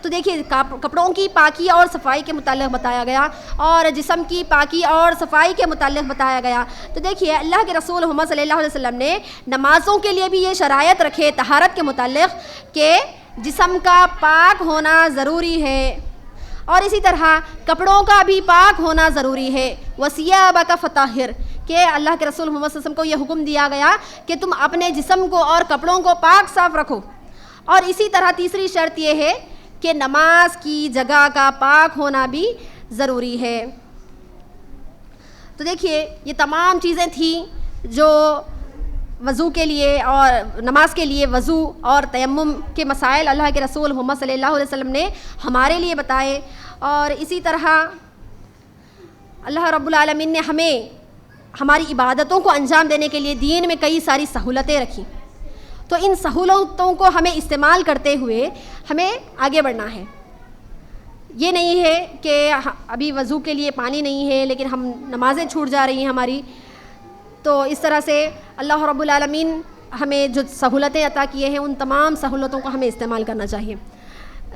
تو دیکھیے کپڑوں کی پاکی اور صفائی کے متعلق بتایا گیا اور جسم کی پاکی اور صفائی کے متعلق بتایا گیا. تو دیکھیے اللہ کے رسول محمد صلی اللہ علیہ وسلم نے نمازوں کے لیے بھی یہ شرائط رکھے طہارت کے متعلق کہ جسم کا پاک ہونا ضروری ہے اور اسی طرح کپڑوں کا بھی پاک ہونا ضروری ہے. وَثِيَابَكَ فَطَهِّرْ، کہ اللہ کے رسول محمد صلی اللہ علیہ وسلم کو یہ حکم دیا گیا کہ تم اپنے جسم کو اور کپڑوں کو پاک صاف رکھو. اور اسی طرح تیسری شرط یہ ہے کہ نماز کی جگہ کا پاک ہونا بھی ضروری ہے. تو دیکھیے یہ تمام چیزیں تھیں جو وضو کے لیے اور نماز کے لیے وضو اور تیمم کے مسائل اللہ کے رسول محمد صلی اللہ علیہ وسلم نے ہمارے لیے بتائے. اور اسی طرح اللہ رب العالمین نے ہمیں ہماری عبادتوں کو انجام دینے کے لیے دین میں کئی ساری سہولتیں رکھی. تو ان سہولتوں کو ہمیں استعمال کرتے ہوئے ہمیں آگے بڑھنا ہے. یہ نہیں ہے کہ ابھی وضو کے لیے پانی نہیں ہے لیکن ہم نمازیں چھوٹ جا رہی ہیں ہماری. تو اس طرح سے اللہ رب العالمین ہمیں جو سہولتیں عطا کیے ہیں ان تمام سہولتوں کو ہمیں استعمال کرنا چاہیے.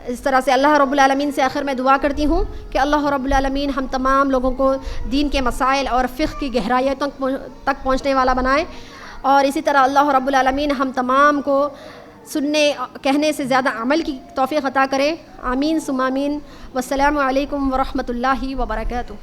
اس طرح سے اللہ رب العالمین سے آخر میں دعا کرتی ہوں کہ اللہ رب العالمین ہم تمام لوگوں کو دین کے مسائل اور فقہ کی گہرائیوں تک پہنچنے والا بنائے. اور اسی طرح اللہ رب العالمین ہم تمام کو سننے کہنے سے زیادہ عمل کی توفیق عطا کرے. آمین ثم آمین. والسلام علیکم ورحمۃ اللہ وبرکاتہ.